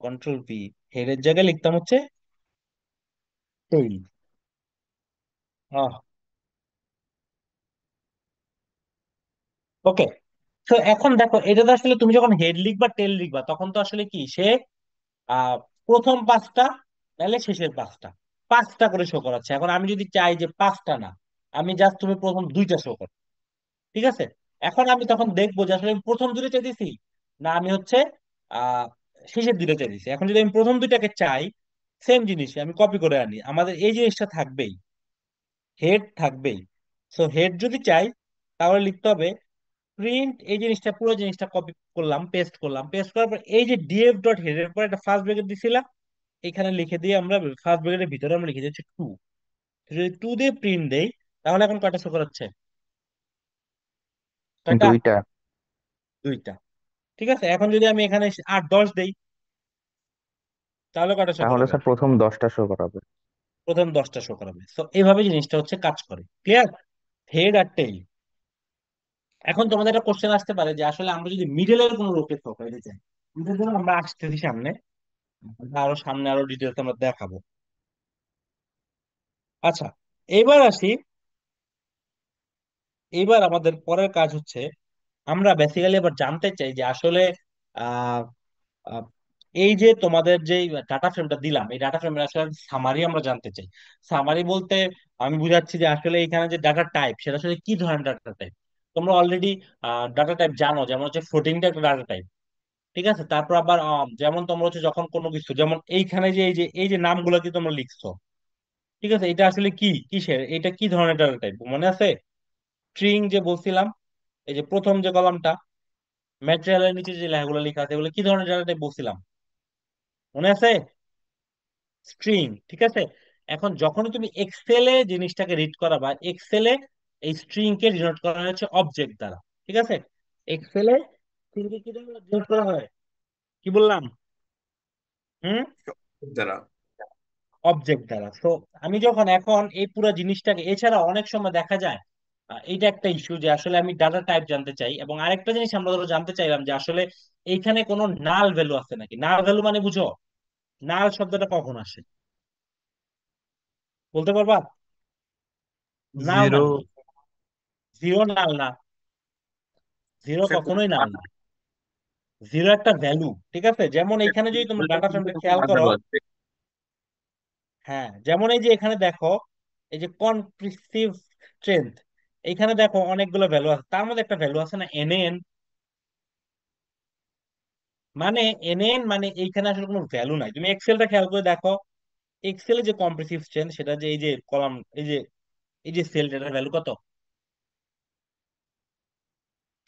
কন্ট্রোল পি, হেডের জায়গায় লিখতাম হচ্ছে টেইল। ওকে। তো এখন দেখো এটা তো আসলে তুমি যখন হেড লিখবা টেল লিখবা তখন তো আসলে কি সে আহ প্রথম পাঁচটা তাহলে শেষের পাঁচটা, পাঁচটা করে শো করাচ্ছে। এখন আমি যদি চাই যে পাঁচটা না, আমি জাস্ট তুমি প্রথম দুইটা শো করো, ঠিক আছে। এখন আমি তখন দেখবো যে আসলে আমি প্রথম দুটো চাইতেছি না আমি হচ্ছে আহ শেষের দুটো চাইতেছি। এখন যদি আমি প্রথম দুইটাকে চাই, সেম জিনিস আমি কপি করে আনি, আমাদের এই জিনিসটা থাকবেই, হেড থাকবেই। সো হেড যদি চাই তাহলে লিখতে হবে প্রিন্ট, এই জিনিসটা পুরো জিনিসটা কপি করলাম, পেস্ট করলাম, পেস্ট করার পর এই যে ডিএফ ডট হেড এর পর একটা ফার্স্ট ব্র্যাকেট দিছিলাম, এখানে লিখে দিয়ে আমরা ফার্স্ট ব্র্যাকেটের ভিতরে আমরা লিখে দিচ্ছি টু। যদি টু দিয়ে প্রিন্ট দেই তাহলে এখন কয়টা শো করাচ্ছে, কয়টা, দুইটা। দুইটা। ঠিক আছে, এখন যদি আমি এখানে 8 10 দেই তাহলে কয়টা শো তাহলে করাবে, স্যার প্রথম 10টা শো করাবে। প্রথম 10টা শো করাবে। তো এইভাবে জিনিসটা হচ্ছে কাজ করে। ক্লিয়ার, হেড আর টেইল। এখন তোমাদের একটা কোশ্চেন আসতে পারে যে আসলে আমরা যদি মিডলের কোনো রোকে শো করাইতে চাই, এটার জন্য আমরা আসতেছি সামনে, আরো সামনে আরো ডিটেলস আমরা দেখাবো। আচ্ছা, এবার আসি, এবার আমাদের পরের কাজ হচ্ছে আমরা বেসিক্যালি এবার জানতে চাই যে আসলে আহ আহ, এই যে তোমাদের যে ডাটা ফ্রেমটা দিলাম এই ডাটা ফ্রেমের আসলে সামারি আমরা জানতে চাই। সামারি বলতে আমি বুঝাচ্ছি যে আসলে এখানে যে ডাটা টাইপ সেটা আসলে কি ধরনের ডাটা টাইপ। তোমরা অলরেডি ডাটা টাইপ জানো, যেমন হচ্ছে ফ্লোটিংটা একটা ডাটা টাইপ, ঠিক আছে। তারপর আবার যেমন তোমরা হচ্ছে যখন কোনো কিছু যেমন এইখানে যে এই যে নামগুলো কি তোমরা লিখছো, ঠিক আছে, এটা আসলে কি কিসের, এটা কি ধরনের ডাটা টাইপ মনে আছে? স্ট্রিং যে বলছিলাম, এই যে প্রথম যে কলামটা ম্যাটেরিয়ালের নিচে যে লেখাগুলো লেখা আছে এগুলো কি ধরনের ডাটা টাইপ বলছিলাম, মনে আছে? স্ট্রিং, ঠিক আছে। এখন যখনই তুমি এক্সেলে জিনিসটাকে রিড করা বা এক্সেলে এই স্ট্রিং কে ডিনোট করা হচ্ছে অবজেক্ট দ্বারা, ঠিক আছে। এক্সেলে স্ট্রিং কে কি দ্বারা ডিনোট করা হয়, কি বললাম? হুম, যারা। অবজেক্ট দ্বারা। তো আমি যখন এখন এই পুরো জিনিসটাকে, এছাড়া অনেক সময় দেখা যায় এইটা একটা ইস্যু যে আসলে আমি ডাটা টাইপ জানতে চাই, এবং আরেকটা জিনিস আমরা ধরো জানতে চাইলাম যে আসলে এইখানে কোনো নাল ভ্যালু আছে নাকি। নাল ভ্যালু মানে বুঝো, নাল শব্দটা কখন আসে বলতে পারবা? নাল জিরো। মানে কি? জিরো নাল না, জিরো স্যার কখনোই নাল না। জিরো একটা ভ্যালু, ঠিক আছে? যেমন এইখানে যদি তোমরা ডাটা ফ্রেমটা খেয়াল করো, হ্যাঁ, যেমন এই যে এখানে দেখো, এই যে কনপ্রিসিভ স্ট্রেংথ, এইখানে দেখো অনেকগুলো ভ্যালু আছে, তার মধ্যে একটা ভ্যালু আছে না এনএন, মানে এনএন মানে এইখানে আসলে কোনো ভ্যালু নাই। তুমি এক্সেলটা খেয়াল করে দেখো, এক্সেলে যে কম্প্রেসিভ স্ট্রেংথ সেটা যে এই যে কলাম, এই যে এই যে সেলটার ভ্যালু কত,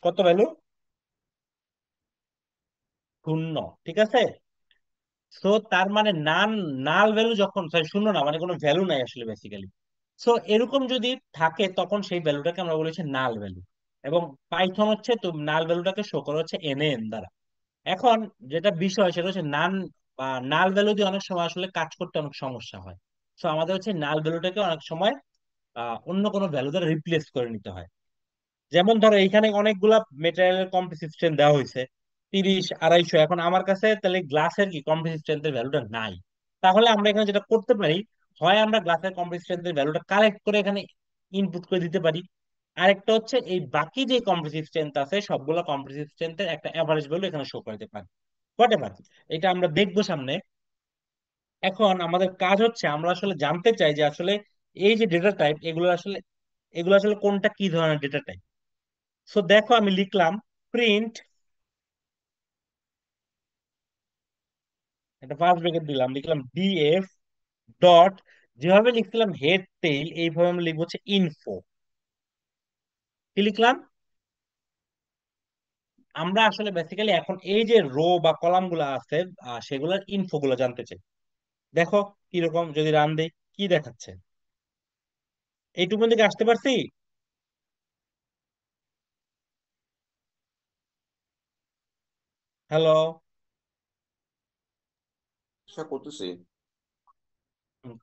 কত ভ্যালু? শূন্য, ঠিক আছে? সো তার মানে নান, নাল ভ্যালু যখন, সরি শূন্য না, মানে কোনো ভ্যালু নাই আসলে বেসিক্যালি। সো এরকম যদি থাকে তখন সেই ভ্যালুটাকে আমরা বলেছি নাল ভ্যালু। এবং পাইথন হচ্ছে তো নাল ভ্যালুটাকে শো করা হচ্ছে এনএন দ্বারা। এখন যেটা বিষয় সেটা হচ্ছে নান বা নাল ভ্যালু দিয়ে অনেক সময় আসলে কাজ করতে অনেক সমস্যা হয়। সো আমাদের হচ্ছে নাল ভ্যালুটাকে অনেক সময় অন্য কোনো ভ্যালু দ্বারা রিপ্লেস করে নিতে হয়। যেমন ধরো এইখানে অনেকগুলা মেটেরিয়ালের কম্প্রেসিভ স্ট্রেন্থ দেওয়া হয়েছে, 30, 250। এখন আমার কাছে তাহলে গ্লাসের কি কম্প্রেসিভ স্ট্রেন্থের ভ্যালুটা নাই, তাহলে আমরা এখানে যেটা করতে পারি, হয় আমরা গ্লাসের কম্প্রেসিভ স্ট্রেন্থের ভ্যালুটা কালেক্ট করে এখানে ইনপুট করে দিতে পারি। আরেকটা হচ্ছে এই বাকি যে কম্প্রেসিভ স্ট্রেন্থ আছে সবগুলো কম্প্রেসিভ স্ট্রেন্থের একটা অ্যাভারেজ ভ্যালু এখানে শো করতে পারি। হোয়াট এভার, এটা আমরা দেখবো সামনে। এখন আমাদের কাজ হচ্ছে আমরা আসলে জানতে চাই যে আসলে এই যে ডেটা টাইপ, এগুলো আসলে কোনটা কি ধরনের ডেটা টাইপ। সো দেখো আমি লিখলাম প্রিন্ট, একটা ফার্স্ট ব্র্যাকেট দিলাম, লিখলাম ডিএফ ডট, যেভাবে লিখছিলাম হেড টেইল এইভাবে আমরা লিখবো হচ্ছে ইনফো। কি লিখলাম? আমরা আসলে বেসিক্যালি এখন এই যে রো বা কলাম গুলো আছে সেগুলোর ইনফো গুলো জানতে চাই। দেখো কিরকম, যদি রান দেই কি দেখাচ্ছে, এইটুকু থেকে আসতে পারছি? হ্যালো? আশা করতেছি।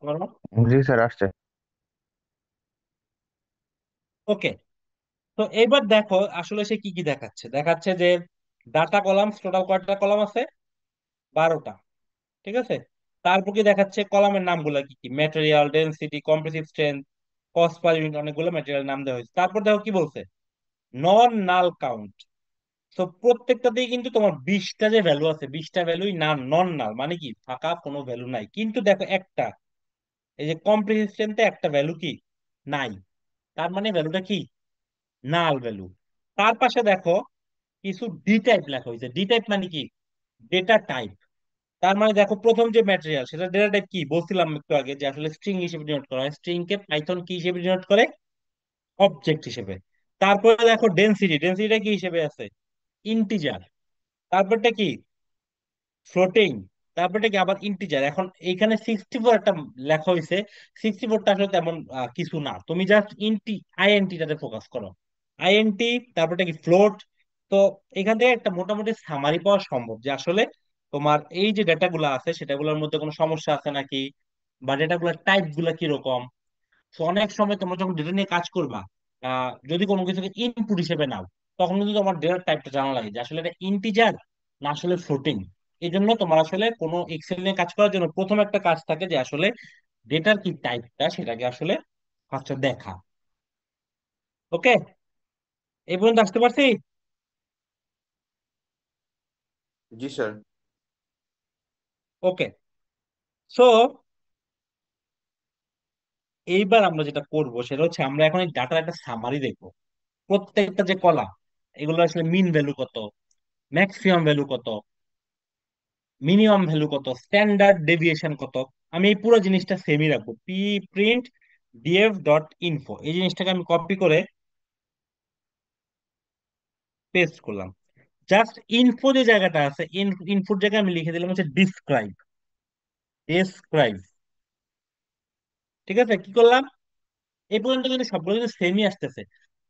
করো। জি স্যার, আসছে। ওকে, তো এইবার দেখো আসলে সে কি কি দেখাচ্ছে। দেখাচ্ছে যে ডাটা কলামস টোটাল কয়টা কলাম আছে? 12টা, ঠিক আছে? তারপর কি দেখাচ্ছে কলামের নামগুলো কি কি, material, density, compressive strength, cost per unit, অনেকগুলো ম্যাটেরিয়াল নাম দেওয়া হয়েছে। তারপর দেখো কি বলছে, নন নাল কাউন্ট। তো প্রত্যেকটাতেই কিন্তু তোমার 20টা যে ভ্যালু আছে, 20টা ভ্যালুই না নন নাল, মানে কি ফাঁকা কোনো ভ্যালু নাই। কিন্তু দেখো একটা, এই যে কম্প্রেসিভ স্ট্রেংথে একটা ভ্যালু কি নাই, তার মানে ভ্যালুটা কি নাল ভ্যালু। তার পাশে দেখো কিছু ডি টাইপ লেখা হয়েছে। ডি টাইপ মানে কি ডেটা টাইপ। তার মানে দেখো প্রথম যে ম্যাটেরিয়াল সেটা ডেটা টাইপ কি বলছিলাম একটু আগে, যে আসলে স্ট্রিং হিসেবে ডিনোট করা হয়। স্ট্রিং কে পাইথন কি হিসেবে ডিনোট করে? অবজেক্ট হিসেবে। তারপরে দেখো ডেনসিটি, ডেনসিটিটা কি হিসেবে আছে? ইন্টিজার। তারপরটা কি? ফ্লোটিং। তারপরটা কি আবার ইন্টিজার। এখন এইখানে 64 একটা লেখা হয়েছে, 64টা আসলে তেমন কিছু না, তুমি জাস্ট আইএনটিটাতে ফোকাস করো। আইএনটি, তারপরটা কি ফ্লোট। তো এখান থেকে একটা মোটামুটি সামারি পাওয়া সম্ভব যে আসলে তোমার এই যে ডেটাগুলো আছে সেটাগুলোর মধ্যে কোনো সমস্যা আছে নাকি, বা ডেটাগুলোর টাইপ গুলা কিরকম। তো অনেক সময় তোমরা যখন ডেটা নিয়ে কাজ করবা, যদি কোনো কিছুকে ইনপুট হিসেবে নাও, তখন কিন্তু তোমার ডেটার টাইপটা জানা লাগে যে আসলে এটা ইন্টিজার না আসলে ফ্লোটিং। এই জন্য তোমার আসলে কোনো এক্সেল নিয়ে কাজ করার জন্য প্রথম একটা কাজ থাকে যে আসলে ডেটার কি টাইপটা সেটাকে আসলে ফার্স্টে দেখা। ওকে, এই পর্যন্ত আসতে পারছি? জি স্যার। ওকে, সো এইবার আমরা যেটা করব সেটা হচ্ছে আমরা এখন এই ডাটার একটা সামারি দেখবো। প্রত্যেকটা যে কলাম, এগুলো আসলে মিন ভ্যালু কত, ম্যাক্সিমাম ভ্যালু কত, মিনিমাম ভ্যালু কত, স্ট্যান্ডার্ড ডেভিয়েশন কত। আমি এই পুরো জিনিসটা সেমই রাখবো, P print DF dot info, এই জিনিসটাকে আমি কপি করে পেস্ট করলাম। জাস্ট ইনফো যে জায়গাটা আছে, ইনফোর জায়গায় আমি লিখে দিলাম হচ্ছে ডিসক্রাইব, ডেসক্রাইব। ঠিক আছে, কি করলাম? এই পর্যন্ত কিন্তু সবগুলো কিন্তু সেমই আসতেছে।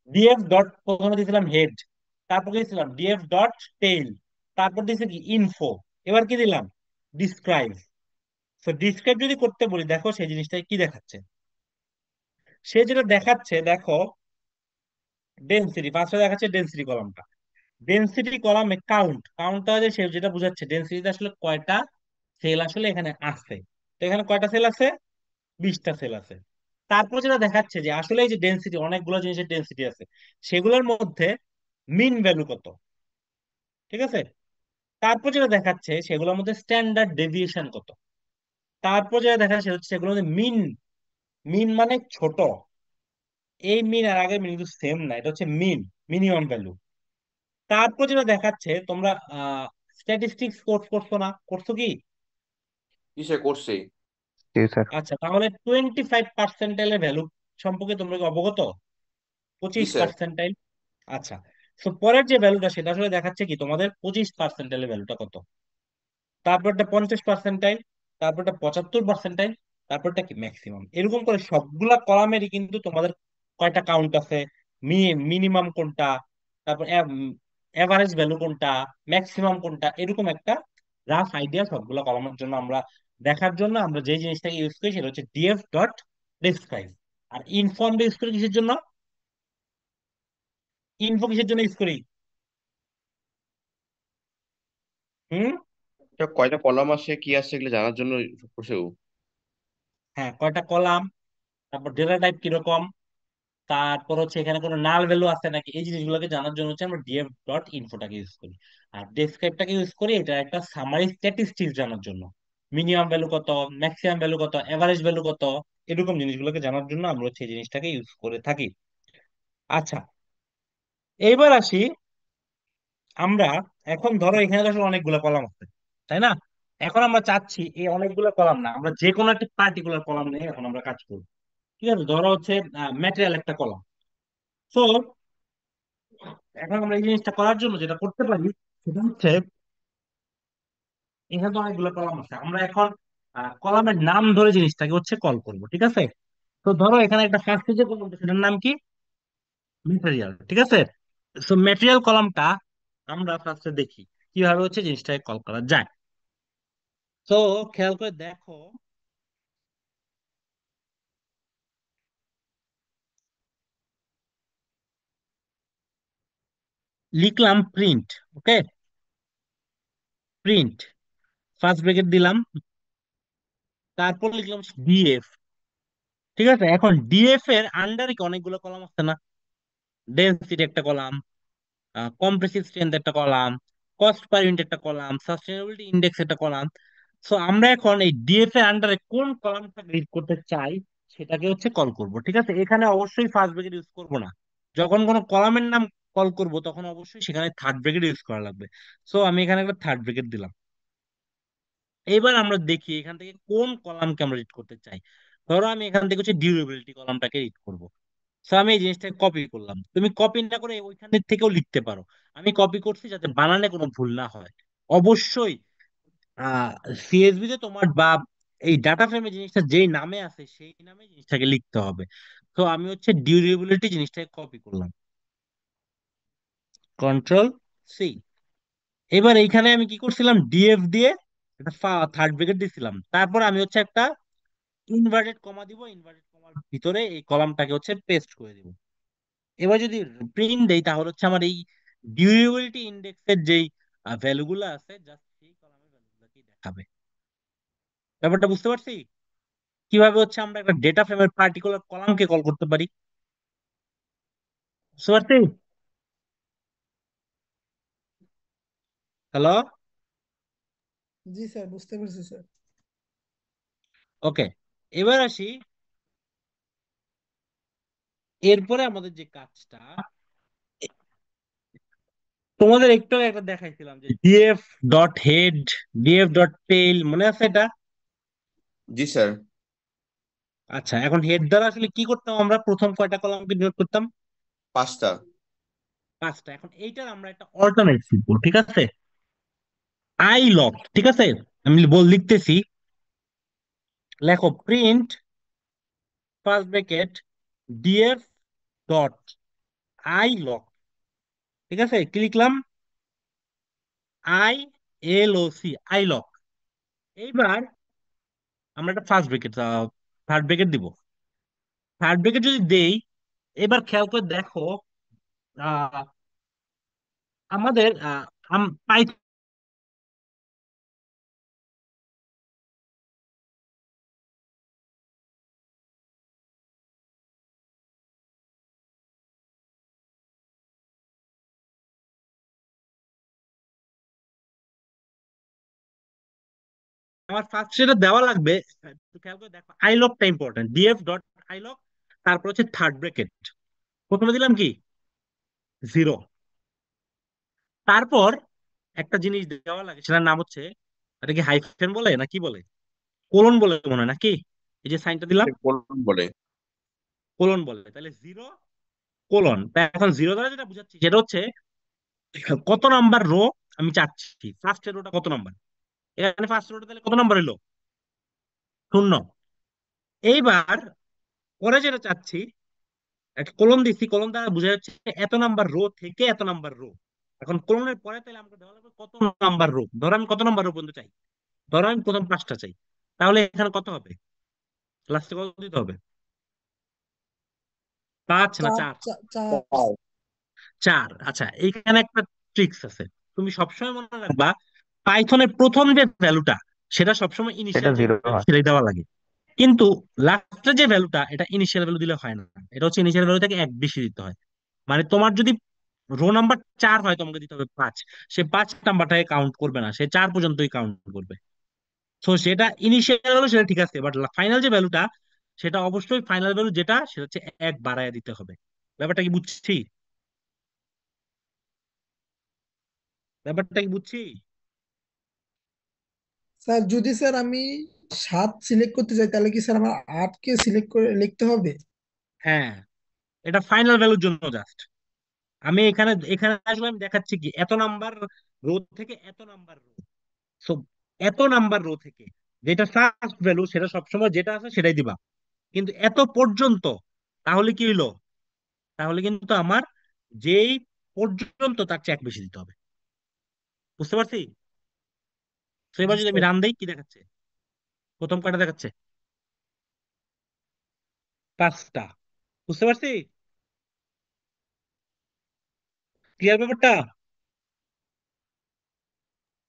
ডিএফ ডট প্রথমে দিয়েছিলাম হেড, তারপর দিয়েছিলাম ডিএফ ডট টেইল, তারপর দিয়েছে কি ইনফো, এবার কি দিলাম ডিসক্রাইব। তো ডিসক্রাইব যদি করতে বলি দেখো সেই জিনিসটা কি দেখাচ্ছে। সে যেটা দেখাচ্ছে দেখো, ডেনসিটি ফার্স্টে দেখাচ্ছে, ডেনসিটি কলামটা, ডেনসিটি কলামে কাউন্ট, কাউন্টটা যে সে যেটা বোঝাচ্ছে ডেনসিটিতে আসলে কয়টা সেল আসলে এখানে আছে। তো এখানে কয়টা সেল আছে? 20টা সেল আছে। তারপর যেটা দেখাচ্ছে যে আসলে এই যে ডেনসিটি, অনেকগুলো জিনিসের ডেনসিটি আছে, সেগুলোর মধ্যে মিন ভ্যালু কত। ঠিক আছে, তারপর যেটা দেখাচ্ছে সেগুলোর মধ্যে স্ট্যান্ডার্ড ডেভিয়েশন কত। তারপর যেটা দেখাচ্ছে সেগুলোর মধ্যে মিন, মিন মানে ছোট, এই মিন আর আগের মিন কিন্তু সেম না, এটা হচ্ছে মিন, মিনিমাম ভ্যালু। তারপর যেটা দেখাচ্ছে তোমরা স্ট্যাটিস্টিক্স কোর্স করছো না, করছো কি? জি স্যার করছি। জি স্যার। আচ্ছা, তাহলে 25 পার্সেন্টাইলের ভ্যালু সম্পর্কে তোমরা কি অবগত? জি পঁচিশ স্যার। পার্সেন্টাইল আচ্ছা, তো পরের যে ভ্যালুটা সেটা আসলে দেখাচ্ছে কি তোমাদের 25 পার্সেন্টাইলের ভ্যালুটা কত। তারপরটা 50 পার্সেন্টাইল, তারপরটা 75 পার্সেন্টাইল, তারপরটা কি ম্যাক্সিমাম। এরকম করে সবগুলা কলামেরই কিন্তু তোমাদের কয়টা কাউন্ট আছে, মিনিমাম কোনটা, তারপর এভারেজ ভ্যালু কোনটা, ম্যাক্সিমাম কোনটা, এরকম একটা রাফ আইডিয়া সবগুলা কলামের জন্য আমরা দেখার জন্য আমরা যে জিনিসটাকে ইউজ করি সেটা হচ্ছে ডিএফ ডট ডেসক্রাইব। আর ইনফর্ম ইউজ করি কিসের জন্য? ইনফো কিসের জন্য ইউজ করি? হুম, এটা কয়টা কলাম আছে কি আছে এগুলো জানার জন্য করছেও। হ্যাঁ, কয়টা কলাম, তারপর ডেটা টাইপ কিরকম, তারপর হচ্ছে এখানে কোনো নাল ভ্যালু আছে নাকি, এই জিনিসগুলোকে জানার জন্য হচ্ছে আমরা ডিএফ ডট ইনফোটাকে ইউজ করি। আর ডেসক্রাইবটাকে ইউজ করি এটা একটা সামারি স্ট্যাটিস্টিক্স জানার জন্য, মিনিমাম ভ্যালু কত, ম্যাক্সিমাম ভ্যালু কত, এভারেজ ভ্যালু কত, এরকম জিনিসগুলোকে জানার জন্য আমরা হচ্ছে এই জিনিসটাকে ইউজ করে থাকি। আচ্ছা, এইবার আসি আমরা, এখন ধরো এখানে তো আসলে অনেকগুলো কলাম আছে, তাই না? এখন আমরা চাচ্ছি এই অনেকগুলো কলাম না, আমরা যে কোনো একটা পার্টিকুলার কলাম নিয়ে এখন আমরা কাজ করব। ঠিক আছে, ধরো হচ্ছে ম্যাটেরিয়াল একটা কলাম। তো এখন আমরা এই জিনিসটা করার জন্য যেটা করতে পারি সেটা হচ্ছে, এখানে তো অনেকগুলো কলাম আছে, আমরা এখন কলামের নাম ধরে জিনিসটাকে হচ্ছে কল করব, ঠিক আছে? তো ধরো এখানে একটা ফার্স্ট যে কলামটা সেটার নাম কি? ম্যাটেরিয়াল, ঠিক আছে? সো ম্যাটেরিয়াল কলামটা আমরা ফার্স্টে দেখি কিভাবে হচ্ছে জিনিসটাকে কল করা যায়। তো খেয়াল করে দেখো, লিখলাম প্রিন্ট, ওকে, প্রিন্ট, ফার্স্ট ব্র্যাকেট দিলাম, তারপর লিখলাম ডিএফ। ঠিক আছে, এখন ডিএফ এর আন্ডারে কি অনেকগুলো কলাম আছে না? ডেন্সিটি একটা কলাম, কম্প্রেসিভ স্ট্রেংথ একটা কলাম, কস্ট পার ইউনিট একটা কলাম, সাস্টেনেবিলিটি ইন্ডেক্স একটা কলাম। সো আমরা এখন এই ডিএফ এর আন্ডারে কোন কলামটা রিড করতে চাই সেটাকে হচ্ছে কল করব। ঠিক আছে, এখানে অবশ্যই ফার্স্ট ব্র্যাকেট ইউজ করব না, যখন কোনো কলামের নাম কল করব তখন অবশ্যই সেখানে থার্ড ব্র্যাকেট ইউজ করা লাগবে। সো আমি এখানে একটা থার্ড ব্র্যাকেট দিলাম। এবার আমরা দেখি এখান থেকে কোন কলামকে আমরা রিড করতে চাই। ধরো আমি এখান থেকে হচ্ছে ডিউরেবিলিটি কলামটাকে রিড করব। তো আমি এই জিনিসটাকে কপি করলাম, তুমি কপি না করে ওইখান থেকেও লিখতে পারো। আমি কপি করছি যাতে বানানে কোনো ভুল না হয়। অবশ্যই সিএসভি তে তোমার বা এই ডাটা ফ্রেমে জিনিসটা যেই নামে আছে সেই নামে জিনিসটাকে লিখতে হবে। তো আমি হচ্ছে ডিউরেবিলিটি জিনিসটাকে কপি করলাম, কন্ট্রোল সি। এবার এইখানে আমি কি করছিলাম, ডিএফ দিয়ে একটা থার্ড ব্র্যাকেট দিছিলাম, তারপর আমি হচ্ছে একটা ইনভার্টেড কমা দিব, ইনভার্টেড কমার ভিতরে এই কলামটাকে হচ্ছে পেস্ট করে দিব। এবার যদি প্রিন্ট দেই তাহলে হচ্ছে আমার এই ডিউরেবিলিটি ইন্ডেক্সের যেই ভ্যালু গুলো আছে জাস্ট সেই কলামের ভ্যালু গুলোকেই দেখাবে। ব্যাপারটা বুঝতে পারছি? কিভাবে হচ্ছে আমরা একটা ডেটা ফ্রেমের পার্টিকুলার কলামকে কল করতে পারি, বুঝতে পারছি? হ্যালো, জি স্যার, বুঝতে পেরেছি স্যার। ওকে। এবার আসি, এরপরে আমাদের যে কাজটা তোমাদের একটু আগে একটা দেখাইছিলাম যে DF dot head, DF dot tail, মনে আছে এটা? জি স্যার। আচ্ছা, এখন হেড দ্বারা আসলে কি করতাম, আমরা প্রথম কয়টা কলামকে ডিনোট করতাম? 5টা। পাঁচটা। এখন এইটার আমরা একটা অল্টারনেট লিখবো, ঠিক আছে? আই লক, ঠিক আছে, আমি লিখতেছি, লেখো print first bracket df dot iloc. ঠিক আছে, কি লিখলাম? I L O C, iloc. এইবার আমরা একটা ফার্স্ট ব্র্যাকেট, থার্ড ব্র্যাকেট দিব। থার্ড ব্র্যাকেট যদি দেই, এবার খেয়াল করে দেখো আহ আমাদের আমার ফার্স্ট যেটা দেওয়া লাগবে, একটু খেয়াল করে দেখো, আই লকটা important, DF dot I lock, তারপর হচ্ছে থার্ড ব্র্যাকেট, প্রথমে দিলাম কি 0, তারপর একটা জিনিস দেওয়া লাগে, সেটার নাম হচ্ছে, এটা কি হাইফেন বলে না কি বলে, কোলন বলে মনে হয় নাকি, এই যে সাইনটা দিলাম কোলন বলে। কোলন বলে, তাহলে 0 কোলন। তা এখন 0 দ্বারা যেটা বুঝাচ্ছি সেটা হচ্ছে কত নাম্বার রো আমি চাচ্ছি, ফার্স্ট রোটা কত নাম্বার, এখানে ফার্স্ট রোটা তাহলে কত নাম্বার হলো, 0। এইবার পরে যেটা চাচ্ছি, একটা কলম দিচ্ছি, কলম দ্বারা বোঝা যাচ্ছে এত নাম্বার রো থেকে এত নাম্বার রো। এখন কলমের পরে তাহলে আমাকে দেওয়া লাগবে কত নাম্বার রো, ধরো আমি কত নাম্বার রো পর্যন্ত চাই, ধরো আমি প্রথম 5টা চাই, তাহলে এখানে কত হবে, লাস্টে কত দিতে হবে, 5 না চার 4? চার চার। 4। আচ্ছা, এইখানে একটা ট্রিক্স আছে, তুমি সবসময় মনে রাখবা পাইথনের প্রথম যে ভ্যালুটা সেটা সবসময় এটা ইনিশিয়াল যে জিরো ভ্যালু হয়। সেটাই দেওয়া লাগে, কিন্তু লাস্টের যে ভ্যালুটা এটা ইনিশিয়াল ভ্যালু দিলে হয় না, এটা হচ্ছে ইনিশিয়াল ভ্যালু থেকে 1 বেশি দিতে হয়। মানে তোমার যদি রো নাম্বার 4 হয় তোমাকে দিতে হবে 5, সে 5 নাম্বারটাকে কাউন্ট করবে না, সে 4 পর্যন্তই কাউন্ট করবে। তো সেটা ইনিশিয়াল ভ্যালু সেটা ঠিক আছে, বাট ফাইনাল যে ভ্যালুটা সেটা অবশ্যই ফাইনাল ভ্যালু যেটা সেটা হচ্ছে 1 বাড়ায় দিতে হবে। ব্যাপারটা কি বুঝছি? ব্যাপারটা কি বুঝছি? স্যার যদি স্যার আমি 7 সিলেক্ট করতে চাই তাহলে কি স্যার আমার 8 কে সিলেক্ট করে লিখতে হবে? হ্যাঁ, এটা ফাইনাল ভ্যালুর জন্য জাস্ট। আমি এখানে এখানে আসলে আমি দেখাচ্ছি কি এত নাম্বার রো থেকে এত নাম্বার রো, সো এত নাম্বার রো থেকে যেটা ফার্স্ট ভ্যালু সেটা সবসময় যেটা আছে সেটাই দিবা, কিন্তু এত পর্যন্ত, তাহলে কি হইলো, তাহলে কিন্তু আমার যেই পর্যন্ত তার চেয়ে 1 বেশি দিতে হবে। বুঝতে পারছি? তো এবার জি যদি আমি স্যার। রান দেই কি দেখাচ্ছে, প্রথম কয়টা দেখাচ্ছে, 5টা। বুঝতে পারছি? ক্লিয়ার ব্যাপারটা?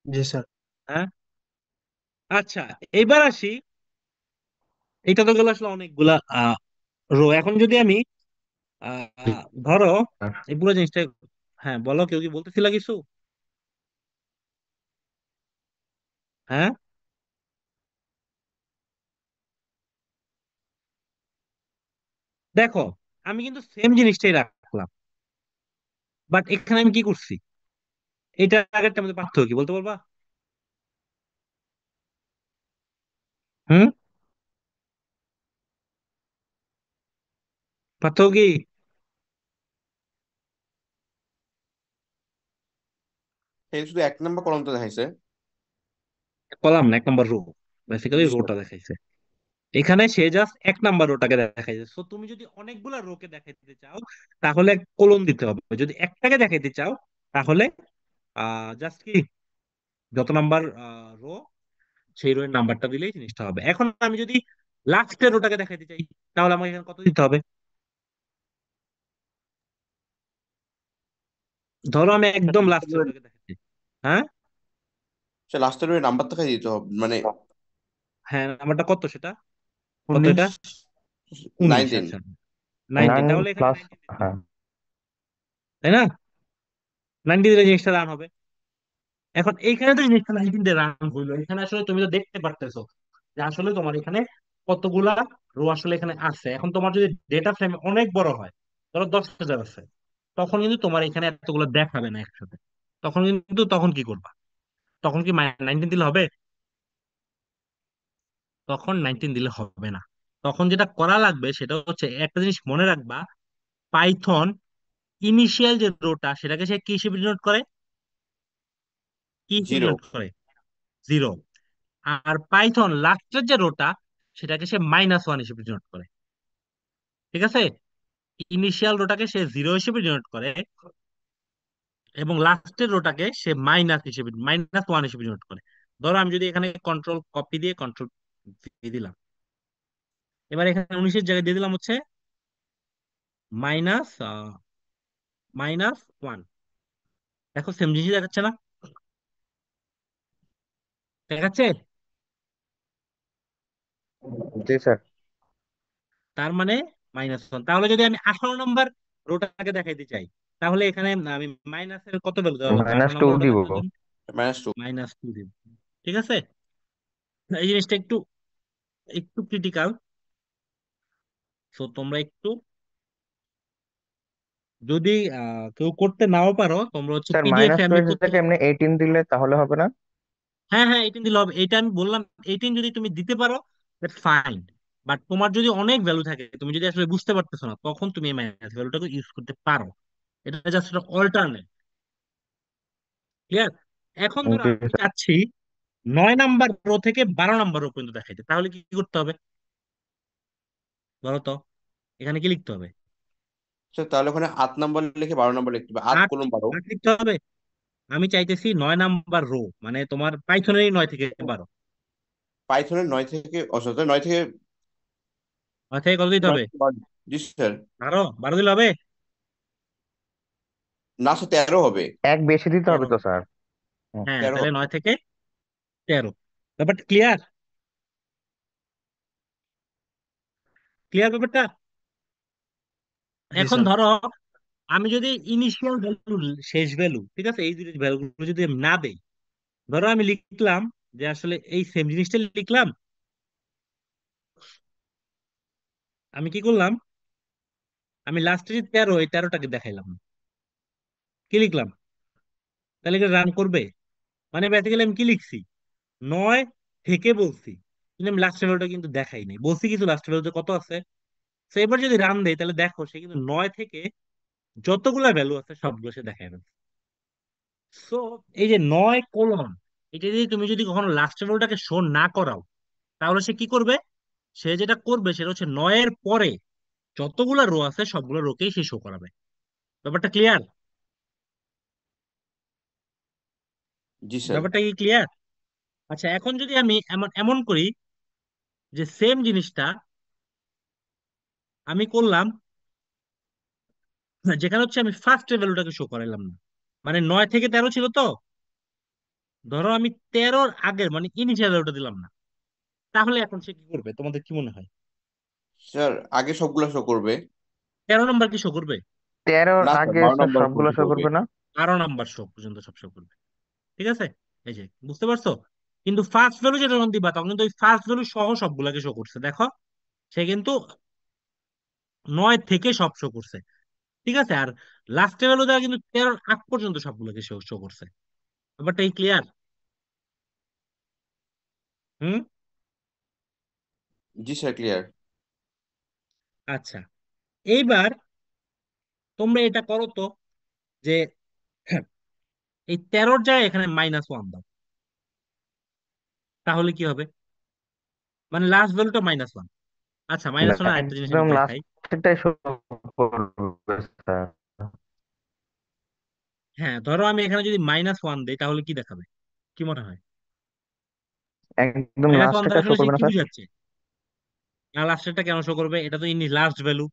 জি স্যার। হ্যাঁ। আচ্ছা, এইবার আসি, এটা তো গেল আসলে অনেকগুলা রো। এখন যদি আমি ধরো এই পুরো জিনিসটা, হ্যাঁ বলো, কেউ কি বলতেছিল কিছু? হ্যাঁ, দেখো আমি কিন্তু সেম জিনিসটাই রাখলাম, বাট এখানে আমি কি করছি, এটা আগেরটার মধ্যে পার্থক্য কি বলতে পারবা? হুম, পার্থক্য কি? এই শুধু 1 নম্বর কলমটা দেখাইছে। কলাম না, 1 নম্বর রো, বেসিক্যালি জি স্যার। রোটা দেখাইছে। এখানে সে জাস্ট 1 নম্বর রোটাকে দেখাইছে। সো তুমি যদি অনেকগুলা রোকে দেখাইতে চাও তাহলে কোলন দিতে হবে, যদি একটাকে দেখাইতে চাও তাহলে জাস্ট কি যত নাম্বার রো সেই রো এর নাম্বারটা দিলেই জিনিসটা হবে। এখন আমি যদি লাস্টের রোটাকে দেখাইতে চাই তাহলে আমাকে এখানে কত দিতে হবে, ধরো আমি একদম লাস্টের রোটাকে দেখাচ্ছি। হ্যাঁ, সে লাস্টের ওই নাম্বার দেখাই দিতে হবে মানে হ্যাঁ নাম্বারটা কত সেটা, কত 19। এটা, 19। 19। আচ্ছা, 19, 9 তাহলে এখানে প্লাস। 19 দিতে হ্যাঁ। হবে, তাই না? 19 দিলে জিনিসটা রান হবে। এখন এইখানে তো জিনিসটা 19 দিয়ে রান হইলো, এখানে আসলে তুমি তো দেখতে পারতেছো যে আসলে তোমার এখানে কতগুলা রো আসলে এখানে আছে। এখন তোমার যদি ডেটা ফ্রেম অনেক বড় হয়, ধরো 10,000 আছে, তখন কিন্তু তোমার এখানে এতগুলো দেখাবে না একসাথে, তখন কিন্তু তখন কি করবা, তখন কি 19 দিলে হবে? তখন 19 দিলে হবে না। তখন যেটা করা লাগবে সেটা হচ্ছে একটা জিনিস মনে রাখবা, পাইথন ইনিশিয়াল যে রোটা সেটাকে সে কি হিসেবে ডিনোট করে, কি হিসেবে 0। ডিনোট করে, 0। আর পাইথন লাস্টের যে রোটা সেটাকে সে -1 হিসেবে ডিনোট করে। ঠিক আছে? ইনিশিয়াল রোটাকে সে 0 হিসেবে ডিনোট করে এবং লাস্টের রোটাকে সে -1 হিসেবে ডিনোট করে। ধরো আমি যদি এখানে কন্ট্রোল কপি দিয়ে কন্ট্রোল দিয়ে দিলাম, এবার এখানে 19-এর জায়গায় দিয়ে দিলাম হচ্ছে মাইনাস -1। দেখো সেম জিনিস দেখাচ্ছে না, দেখাচ্ছে? জি স্যার। তার মানে -1। তাহলে যদি আমি 18 নম্বর রোটাকে দেখাইতে চাই তাহলে এখানে আমি মাইনাসের কত ভ্যালু দেওয়া লাগবে -2 18 নম্বর রোটা দিব। দেখানোর জন্য, -2। -2 দিব। ঠিক আছে? এই জিনিসটা একটু একটু ক্রিটিক্যাল। সো তোমরা একটু, যদি কেউ করতে নাও পারো, তোমরা হচ্ছে স্যার পিডিএফ মাইনাস এ আমি টুয়েলভ প্রত্যেক। থেকে এমনি 18 দিলে তাহলে হবে না? হ্যাঁ হ্যাঁ, 18 দিলে হবে, এটা আমি বললাম। 18 যদি তুমি দিতে পারো ফাইন, বাট তোমার যদি অনেক ভ্যালু থাকে, তুমি যদি আসলে বুঝতে পারতেছো না, তখন তুমি এই মাইনাস ভ্যালুটাকে ইউজ করতে পারো। এটা জাস্ট অল্টারনেট। ক্লিয়ার? এখন ধরো জি আমি স্যার। চাচ্ছি 9 নাম্বার রো থেকে 12 নাম্বার রো পর্যন্ত দেখাইতে, তাহলে কি কি করতে হবে বলো তো? এখানে কি লিখতে হবে? স্যার তাহলে ওখানে 8 নাম্বার লিখে 12 নাম্বার লিখতে হবে, 8 আট কোলন 12। আট লিখতে হবে। আমি চাইতেছি 9 নাম্বার রো, মানে তোমার পাইথনেরই 9 থেকে 12। পাইথনের 9 থেকে, sorry, 9 থেকে 9 থেকে কত দিতে 9 হবে? থেকে 12। জি স্যার। 12 দিলে হবে? না স্যার, 13 হবে। এক বেশি দিতে হবে 13 তো স্যার। হুম। হ্যাঁ, 13 তাহলে হবে। 9 থেকে 13। ব্যাপারটা ক্লিয়ার? ক্লিয়ার ব্যাপারটা? জি এখন স্যার। ধরো আমি যদি ইনিশিয়াল ভ্যালু, শেষ ভ্যালু, ঠিক আছে, এই দুটো ভ্যালুগুলো যদি আমি না দেই, ধরো আমি লিখলাম যে আসলে এই সেম জিনিসটা লিখলাম, আমি কি করলাম, আমি লাস্টে যে 13, এই 13টাকে দেখাইলাম না। কি লিখলাম? তাহলে কি রান করবে? মানে বেসিক্যালি আমি কি লিখছি, 9 থেকে বলছি, কিন্তু আমি লাস্ট ভ্যালুটা কিন্তু দেখাই নাই, বলছি কিছু লাস্ট ভ্যালুতে কত আছে। তো এবার যদি রান দেই, তাহলে দেখো সে কিন্তু 9 থেকে যতগুলা ভ্যালু আছে সবগুলো সে দেখায় ফেলছে। সো এই যে 9 কোলন, এটা যদি তুমি যদি কখনো লাস্ট ভ্যালুটাকে শো না করাও, তাহলে সে কি করবে? সে যেটা করবে সেটা হচ্ছে 9-এর পরে যতগুলা রো আছে সবগুলো রোকেই সে শো করাবে। ব্যাপারটা ক্লিয়ার? জি স্যার। ব্যাপারটা কি ক্লিয়ার? আচ্ছা, এখন যদি আমি এমন এমন করি যে সেম জিনিসটা আমি করলাম, যেখানে হচ্ছে আমি ফার্স্ট ভ্যালুটাকে শো করাইলাম না, মানে 9 থেকে 13 ছিল তো, ধরো আমি 13-র আগের মানে ইনিশিয়াল ভ্যালুটা দিলাম না, তাহলে এখন সে কি করবে তোমাদের কি মনে হয়? স্যার আগে সবগুলা শো করবে। 13 নম্বর কি শো করবে? 13-র না স্যার, আগে 12 নাম্বার স্যার সবগুলো পর্যন্ত শো করবে। করবে না? 12 নাম্বার শো পর্যন্ত সব শো করবে। ঠিক আছে? এই যে বুঝতে পারছো? কিন্তু ফার্স্ট ভ্যালু যেটা যখন দিবা, তখন কিন্তু ওই ফার্স্ট ভ্যালু সহ সবগুলাকে শো করছে, দেখো সে কিন্তু 9 থেকে সব শো করছে। ঠিক আছে? আর লাস্টের ভ্যালু দেওয়া কিন্তু 13-র আগ পর্যন্ত সবগুলোকে শো শো করছে। ব্যাপারটা এই ক্লিয়ার? হুম। জি স্যার, ক্লিয়ার। আচ্ছা, এইবার তোমরা এটা করো তো, যে এই 13-র জায়গায় এখানে -1 দাও, তাহলে কি হবে? মানে লাস্ট ভ্যালুটা -1। আচ্ছা, -1 এর আরেকটা জিনিস আমি একদম দেখাই। লাস্টটাই শো করবে স্যার। হ্যাঁ, ধরো আমি এখানে যদি -1 দিই, তাহলে কি দেখাবে? কি মনে হয়? একদম -1 দ্বারা লাস্টটা শো আসলে সে করবে না কি স্যার? বুঝাচ্ছে? না, লাস্টেরটা কেন শো করবে? এটা তো ইনি লাস্ট ভ্যালু।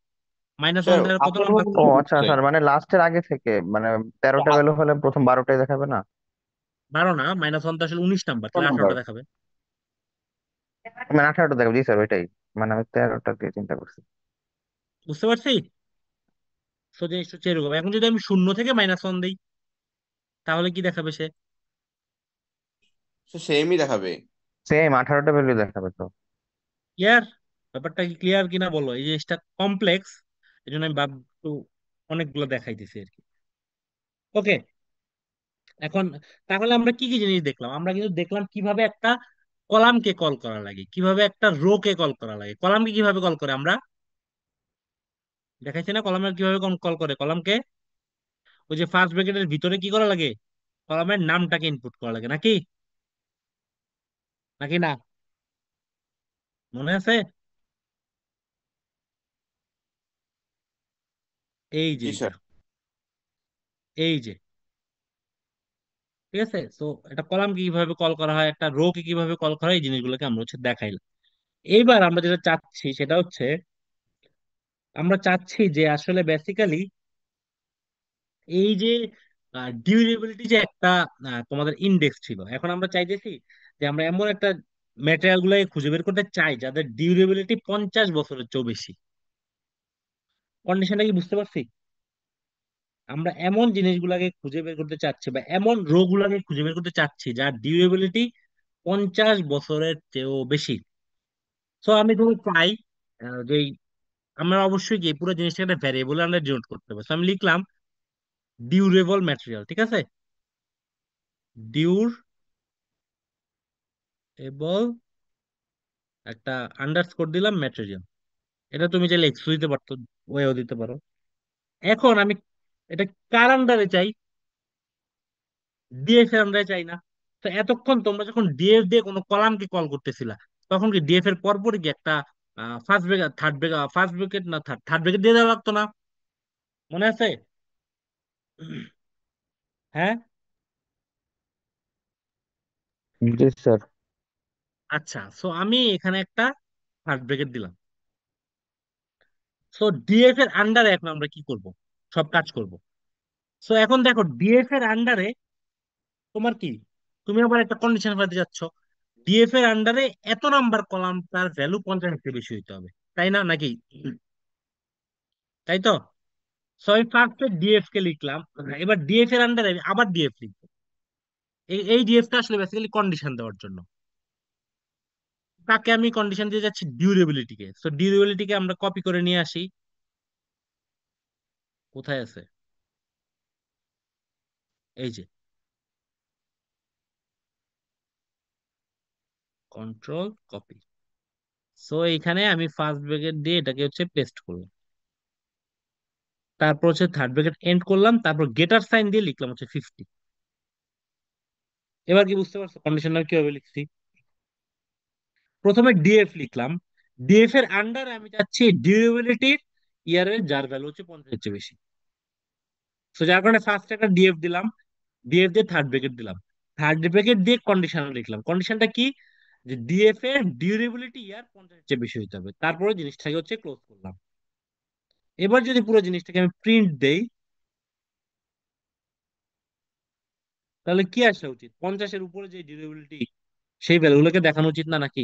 -1 স্যার দ্বারা কত 18 নাম্বার? পর্যন্ত ও শো আচ্ছা করছে। স্যার, মানে লাস্টের আগে থেকে মানে 13টা ভ্যালু হলে প্রথম 12টাই দেখাবে না? 12 না, -1 তো আসলে 19 নাম্বার, 18 তাহলে নাম্বার। 18টা দেখাবে। মানে 18টা দেখাবে, জি স্যার ওইটাই। মানে আমি 13টা দিয়ে চিন্তা করছি। বুঝতে পারছি? তো জিনিসটা হচ্ছে এরকম। এখন যদি আমি 0 থেকে -1 দিই, তাহলে কি দেখাবে সে? সে সেমই দেখাবে। সেম 18টা ভ্যালু দেখাবে তো। ক্লিয়ার? ব্যাপারটা কি ক্লিয়ার কিনা বলো? এই জিনিসটা কমপ্লেক্স, এই জন্য আমি ভাব একটু অনেকগুলো দেখাইতেছি আর কি। ওকে, এখন তাহলে আমরা কি কি জিনিস দেখলাম? আমরা কিন্তু দেখলাম কিভাবে একটা কলামকে কল করা লাগে, কিভাবে একটা রো কে কল করা লাগে। কলামকে কিভাবে কল করে আমরা দেখাইছি না? কলামের কিভাবে কল করে কলামকে, ওই যে ফার্স্ট ব্র্যাকেটের ভিতরে কি করা লাগে, কলামের নামটাকে ইনপুট করা লাগে, নাকি? নাকি না? মনে আছে? এই যে জি এইটা, স্যার। এই যে, ঠিক আছে। তো একটা কলামকে কিভাবে কল করা হয়, একটা রো কে কিভাবে কল করা হয়, এই জিনিসগুলোকে আমরা হচ্ছে দেখাইলাম। এইবার আমরা যেটা চাচ্ছি সেটা হচ্ছে, আমরা চাচ্ছি যে আসলে বেসিক্যালি এই যে ডিউরেবিলিটি যে একটা তোমাদের ইন্ডেক্স ছিল, এখন আমরা চাইতেছি যে আমরা এমন একটা ম্যাটেরিয়াল গুলোকে খুঁজে বের করতে চাই যাদের ডিউরেবিলিটি 50 বছরের চেয়েও বেশি। কন্ডিশনটা কি বুঝতে পারছি? আমরা এমন জিনিসগুলাকে খুঁজে বের করতে চাচ্ছি, বা এমন রো গুলাকে খুঁজে বের করতে চাচ্ছি যার ডিউরেবিলিটি 50 বছরের চেয়েও বেশি। তো আমি যদি চাই যে আমরা অবশ্যই কি পুরো জিনিসটাকে একটা ভ্যারিয়েবল আমরা ডিনোট করতে হবে। So আমি লিখলাম ডিউরেবল ম্যাটেরিয়াল, ঠিক আছে, ডিউরেবল, একটা আন্ডারস্কোর দিলাম ম্যাটেরিয়াল। এটা তুমি চাইলে এক্স দিতে পারতো, ওয়েও দিতে পারো। এখন আমি এটা কার আন্ডারে চাই? ডিএফ এর আন্ডারে চাই না? তো এতক্ষণ তোমরা যখন ডিএফ দিয়ে কোনো কলামকে কল করতেছিলা, তখন কি ডিএফ এর পরপরই কি একটা first bracket, third bracket, first bracket না থার্ড থার্ড ব্রেকেট দিয়ে দেওয়া লাগতো না? মনে আছে? হ্যাঁ। জি স্যার। আচ্ছা, সো আমি এখানে একটা থার্ড ব্রেকেট দিলাম। সো ডিএফ এর আন্ডারে এখন আমরা কি করব? সব কাজ করব। সো এখন দেখো ডিএফ এর আন্ডারে তোমার কি, তুমি আবার একটা কন্ডিশন ফেলতে যাচ্ছ, ডিএফ এর আন্ডারে এত নাম্বার কলাম তার ভ্যালু 50 এর বেশি হইতে হবে, তাই না নাকি? তাই তো? সো আমি ফার্স্টে ডিএফ কে লিখলাম, এবার ডিএফ এর আন্ডারে আমি আবার ডিএফ লিখবো। এই ডিএফ টা আসলে বেসিক্যালি কন্ডিশন দেওয়ার জন্য। তাকে আমি কন্ডিশন দিয়ে যাচ্ছি ডিউরেবিলিটিকে। সো ডিউরেবিলিটিকে আমরা কপি করে নিয়ে আসি। কোথায় আছে? এই যে কন্ট্রোল কপি। সো এইখানে আমি ফার্স্ট ব্র্যাকেট দিয়ে এটাকে হচ্ছে পেস্ট করলাম, তারপর হচ্ছে থার্ড ব্র্যাকেট এন্ড করলাম, তারপর গেটার সাইন দিয়ে লিখলাম হচ্ছে 50। এবার কি বুঝতে পারছো কন্ডিশনার কিভাবে লিখছি? প্রথমে ডিএফ লিখলাম, ডিএফ এর আন্ডারে আমি চাচ্ছি ডিউরেবিলিটির ইয়ারের যার ভ্যালু হচ্ছে 50 এর চেয়ে বেশি। তো যার কারণে ফার্স্ট একটা ডিএফ দিলাম, ডিএফ দিয়ে থার্ড ব্র্যাকেট দিলাম, থার্ড ব্র্যাকেট দিয়ে কন্ডিশন লিখলাম। কন্ডিশনটা কি? যে ডিএফ এর ডিউরেবিলিটি ইয়ার 50 এর চেয়ে বেশি হতে হবে, তারপরে জিনিসটাকে হচ্ছে ক্লোজ করলাম। এবার যদি পুরো জিনিসটাকে আমি প্রিন্ট দেই, তাহলে কি আসা উচিত? 50-এর উপরে যে ডিউরেবিলিটি, সেই ভ্যালুগুলোকে দেখানো উচিত না নাকি?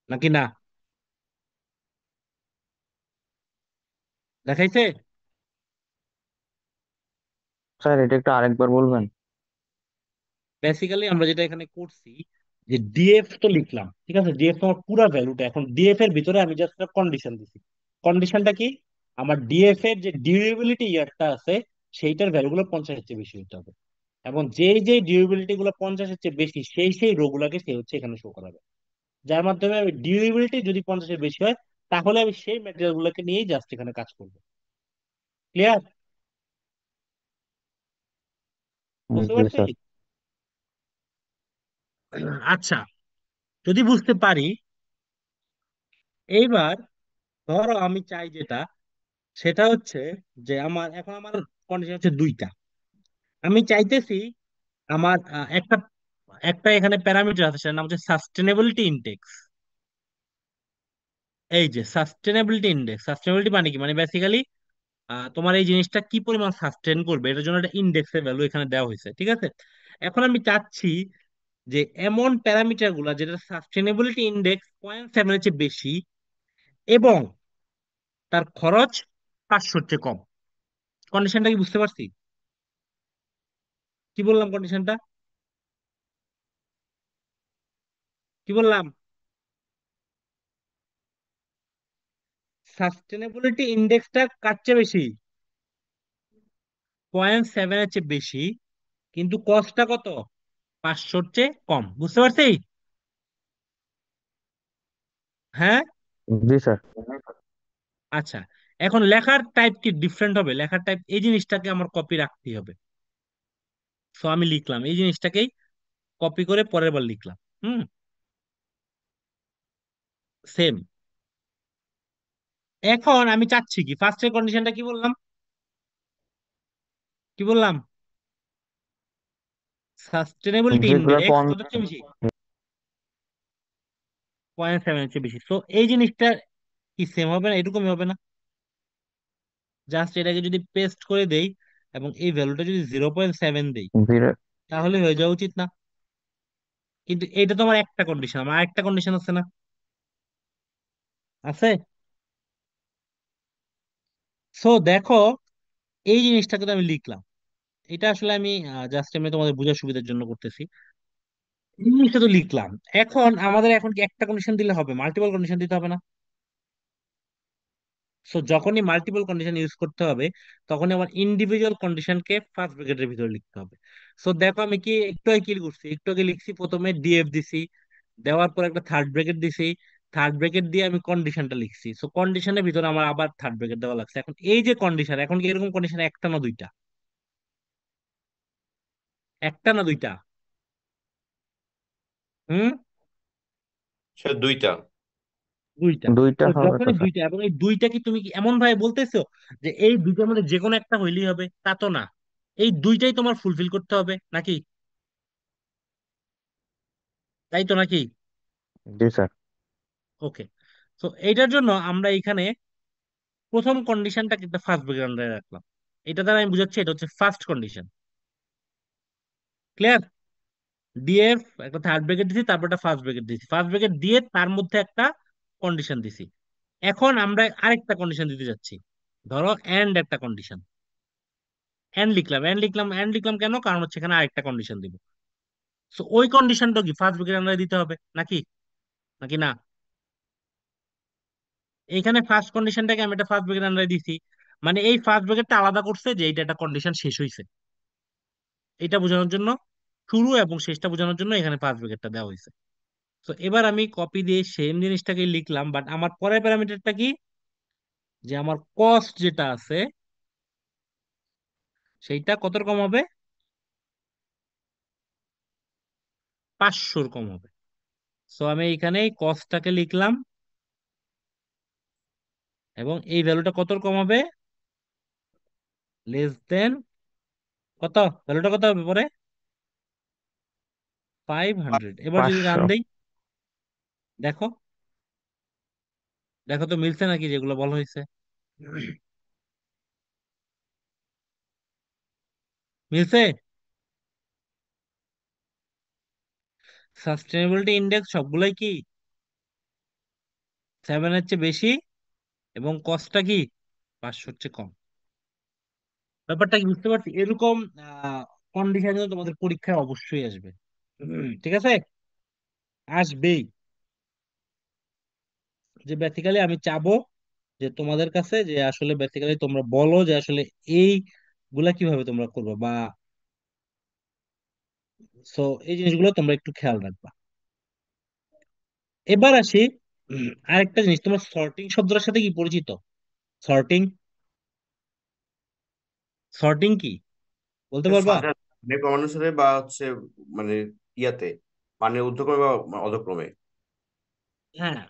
নাকি না? দেখাইছে? স্যার এটা একটু আরেকবার বলবেন? বেসিক্যালি আমরা যেটা এখানে করছি, যে ডিএফ তো লিখলাম, ঠিক আছে, ডিএফ তোমার পুরো ভ্যালুটা, এখন ডিএফ এর ভিতরে আমি জাস্ট একটা কন্ডিশন দিছি। কন্ডিশনটা কি? আমার ডিএফ এর যে ডিউরেবিলিটি ইয়ারটা আছে, সেইটার ভ্যালুগুলো 50 এর চেয়ে বেশি হতে হবে। এবং যেই যেই ডিউরেবিলিটি গুলো 50 এর চেয়ে বেশি, সেই রো গুলাকে সে হচ্ছে এখানে শো করাবে। যার মাধ্যমে আমি ডিউরেবিলিটি যদি 50 এর বেশি হয়, তাহলে আমি সেই ম্যাটেরিয়াল গুলোকে নিয়েই জাস্ট এখানে কাজ করবো। ক্লিয়ার? বুঝতে জি পারছি? স্যার। আচ্ছা, যদি বুঝতে পারি, এইবার ধরো আমি চাই যেটা, সেটা হচ্ছে যে আমার কন্ডিশন হচ্ছে দুইটা। আমি চাইতেছি আমার একটা একটা এখানে প্যারামিটার আছে, সেটার নাম হচ্ছে সাস্টেনেবিলিটি ইনডেক্স। এই যে সাস্টেনেবিলিটি ইনডেক্স, সাস্টেনেবিলিটি মানে কি? মানে বেসিক্যালি তোমার এই জিনিসটা কি পরিমাণ সাস্টেন করবে, এটার জন্য একটা ইন্ডেক্সের ভ্যালু এখানে দেওয়া হয়েছে, ঠিক আছে। এখন আমি চাচ্ছি যে এমন প্যারামিটার গুলা যেটা সাস্টেনেবিলিটি ইন্ডেক্স 0.7 এর চেয়ে বেশি, এবং তার খরচ 500-র চেয়ে কম। কন্ডিশনটা কি বুঝতে পারছি? কি বললাম কন্ডিশনটা? কি বললাম? সাস্টেনেবিলিটি ইন্ডেক্সটা কার চেয়ে বেশি? 0.7 এর চেয়ে বেশি, কিন্তু কস্টটা কত? 500-র চেয়ে কম। বুঝতে পারছি? হ্যাঁ। জি স্যার। আচ্ছা, এখন লেখার টাইপ কি ডিফারেন্ট হবে? লেখার টাইপ, এই জিনিসটাকে আমার কপি রাখতেই হবে। সো আমি লিখলাম এই জিনিসটাকেই কপি করে পরের বার লিখলাম। হুম, সেম। এখন আমি চাচ্ছি কি, ফার্স্টের কন্ডিশনটা কি বললাম? কি বললাম? সাস্টেনেবিলিটি যেগুলো ইন্ডেক্স কম। কত চেয়ে বেশি? 0.7 এর চেয়ে বেশি। তো এই জিনিসটা কি সেম হবে না? এরকমই হবে না? জাস্ট এটাকে যদি পেস্ট করে দেই এবং এই ভ্যালুটা যদি 0.7 দেই, বিরা- তাহলে হয়ে যাওয়া উচিত না? কিন্তু এটা তো আমার একটা কন্ডিশন, আমার আরেকটা কন্ডিশন আছে না? আছে। সো দেখো, এই জিনিসটাকে তো আমি লিখলাম, এটা আসলে আমি জাস্ট আমি তোমাদের বোঝার সুবিধার জন্য করতেছি। জিনিসটা তো লিখলাম। এখন আমাদের এখন কি একটা কন্ডিশন দিলে হবে, মাল্টিপল কন্ডিশন দিতে হবে না? সো যখনই মাল্টিপল কন্ডিশন ইউজ করতে হবে, তখনই আমার ইন্ডিভিজুয়াল কন্ডিশনকে ফার্স্ট ব্র্যাকেটের ভিতরে লিখতে হবে। সো দেখো আমি কি একটু আগে কি করছি, একটু আগে লিখছি প্রথমে ডিএফ দিছি, দেওয়ার পর একটা থার্ড ব্র্যাকেট দিছি, থার্ড ব্র্যাকেট দিয়ে আমি কন্ডিশনটা লিখছি। সো কন্ডিশনের ভিতরে আমার আবার থার্ড ব্র্যাকেট দেওয়া লাগছে। এখন এই যে কন্ডিশন, এখন কি এরকম কন্ডিশন একটা না দুইটা? একটা না দুইটা? হুম? সেটা দুইটা। দুইটা। দুইটা তো হবে তো যখনই স্যার। দুইটা, এবং এই দুইটা কি তুমি কি এমন ভাবে বলতেছো যে এই দুইটার মধ্যে যে কোনো একটা হইলেই হবে? তা তো না, এই দুইটাই তোমার ফুলফিল করতে হবে নাকি? তাই তো নাকি? জি স্যার। ওকে। তো এইটার জন্য আমরা এখানে প্রথম কন্ডিশনটাকে একটা ফার্স্ট ব্র্যাকেট আন্ডারে রাখলাম। এটা দ্বারা আমি বুঝাচ্ছি এটা হচ্ছে ফার্স্ট কন্ডিশন। ক্লিয়ার? ডিএফ একটা থার্ড ব্র্যাকেট দিছি, তারপর একটা ফার্স্ট ব্র্যাকেট দিছি, ফার্স্ট ব্র্যাকেট দিয়ে তার মধ্যে একটা কন্ডিশন দিছি। এখন আমরা আরেকটা কন্ডিশন দিতে যাচ্ছি। ধরো এন্ড একটা কন্ডিশন, এন্ড লিখলাম, এন্ড লিখলাম, এন্ড লিখলাম কেন? কারণ হচ্ছে এখানে আরেকটা কন্ডিশন দিব। সো ওই কন্ডিশনটা কি ফার্স্ট ব্র্যাকেট আন্ডারে দিতে হবে নাকি? নাকি না? এইখানে ফার্স্ট কন্ডিশনটাকে আমি একটা ফার্স্ট ব্র্যাকেট আন্ডারে দিছি, মানে এই ফার্স্ট ব্র্যাকেটটা আলাদা করছে যে এইটা একটা কন্ডিশন শেষ হয়েছে, এটা বোঝানোর জন্য, শুরু এবং শেষটা বোঝানোর জন্য এখানে ফার্স্ট ব্র্যাকেটটা দেওয়া হয়েছে। তো এবার আমি কপি দিয়ে সেম জিনিসটাকে লিখলাম, বাট আমার পরের প্যারামিটারটা কি, যে আমার কস্ট যেটা আছে সেইটা কত রকম হবে? 500 কম হবে। সো আমি এখানে এই কস্টটাকে লিখলাম, এবং এই ভ্যালুটা কত রকম হবে? লেস দেন কত, ভ্যালুটা কত হবে পরে? 500। এবার যদি রান 500। দেই, দেখো, দেখো তো মিলছে নাকি যেগুলো বলা হয়েছে? মিলছে? সাস্টেনেবিলিটি ইন্ডেক্স সবগুলাই কি 7-এর চেয়ে বেশি, এবং কস্টটা কি 500-র চেয়ে কম। ব্যাপারটা কি বুঝতে পারছি? এরকম কন্ডিশন তোমাদের পরীক্ষায় অবশ্যই আসবে। ঠিক আছে, আসবেই। যে বেসিক্যালি আমি চাবো যে তোমাদের কাছে যে আসলে বেসিক্যালি তোমরা বলো যে আসলে এই গুলা কিভাবে তোমরা করবে, বা সো এই জিনিসগুলো তোমরা একটু খেয়াল রাখবা। এবার আসি আরেকটা জিনিস, তোমার সর্টিং শব্দটার সাথে কি পরিচিত? সর্টিং, সর্টিং কি বলতে পারবা? সাজানো মানে ক্রমানুসারে বা হচ্ছে মানে ইয়াতে মানে ঊর্ধ্বক্রমে বা অধক্রমে। হ্যাঁ,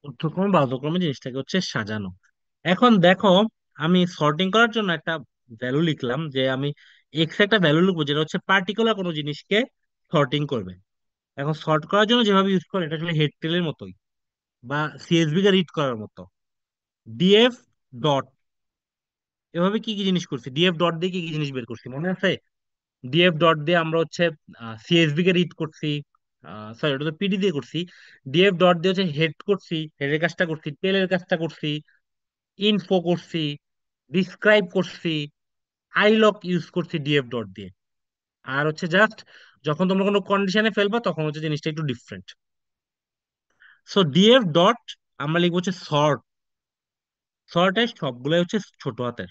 ঊর্ধ্বক্রমে বা অধক্রমে জিনিসটাকে হচ্ছে সাজানো। এখন দেখো, আমি সর্টিং করার জন্য একটা ভ্যালু লিখলাম, যে আমি এক্স একটা ভ্যালু লিখবো যেটা হচ্ছে পার্টিকুলার কোনো জিনিসকে সর্টিং করবে। এখন সর্ট করার জন্য যেভাবে ইউজ করে এটা আসলে হেড টেলের মতোই, বা সিএসভি কে রিড করার মতো। ডিএফ ডট, এভাবে কি কি জিনিস করছি, ডিএফ ডট দিয়ে কি কি জিনিস বের করছি মনে আছে? ডিএফ ডট দিয়ে আমরা হচ্ছে সিএসভি কে রিড করছি, সরি ওটা তো পিডি দিয়ে করছি। ডিএফ ডট দিয়ে হচ্ছে হেড করছি, হেডের কাজটা করছি, টেলের কাজটা করছি, ইনফো করছি, ডিসক্রাইব করছি, আইলক ইউজ করছি ডিএফ ডট দিয়ে। আর হচ্ছে জাস্ট যখন তোমরা কোনো কন্ডিশনে ফেলবা তখন হচ্ছে জিনিসটা একটু ডিফারেন্ট। সো ডিএফ ডট আমরা লিখবো হচ্ছে সর্ট, সর্টের সবগুলাই হচ্ছে ছোট হাতের,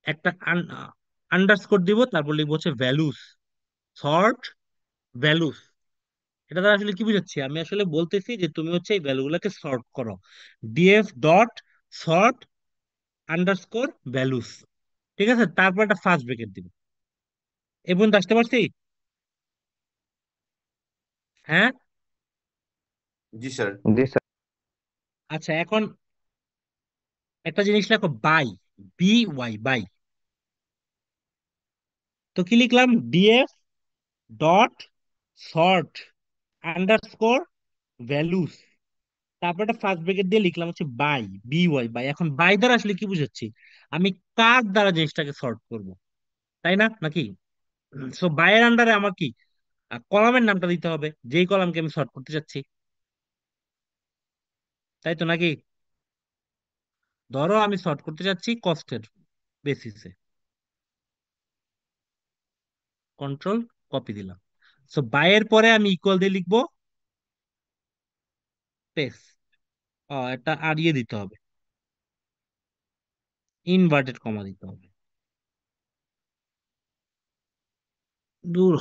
একটা আন্ডারস্কোর দিব, তারপর লিখবো হচ্ছে ভ্যালুস, সর্ট ভ্যালুস। এটা দ্বারা আসলে কি বুঝাচ্ছি, আমি আসলে বলতেছি যে তুমি হচ্ছে এই ভ্যালুগুলোকে সর্ট করো। DF dot sort underscore values, ঠিক আছে, তারপর একটা ফার্স্ট ব্রেকেট দিব। এ পর্যন্ত আসতে পারছি? হ্যাঁ। জি স্যার। জি স্যার। আচ্ছা, এখন একটা জিনিস লেখো, বাই, বি ওয়াই, বাই। তো কি লিখলাম? DF dot sort underscore values, তারপর একটা ফার্স্ট ব্র্যাকেট দিয়ে লিখলাম হচ্ছে বাই, বি ওয়াই, বাই। এখন বাই দ্বারা আসলে কি বুঝাচ্ছি, আমি কার দ্বারা জিনিসটাকে সর্ট করব, তাই না নাকি? সো বাইয়ের আন্ডারে আমার কি কলামের নামটা দিতে হবে, যেই কলামকে আমি সর্ট করতে চাচ্ছি, তাই তো নাকি? ধরো আমি সর্ট করতে চাচ্ছি কস্টের বেসিসে, কন্ট্রোল কপি দিলাম। সো বাই এর পরে আমি ইকুয়াল দিয়ে লিখবো স্পেস, এটা আড়িয়ে দিতে হবে, ইনভার্টেড কমা দিতে হবে। দূর,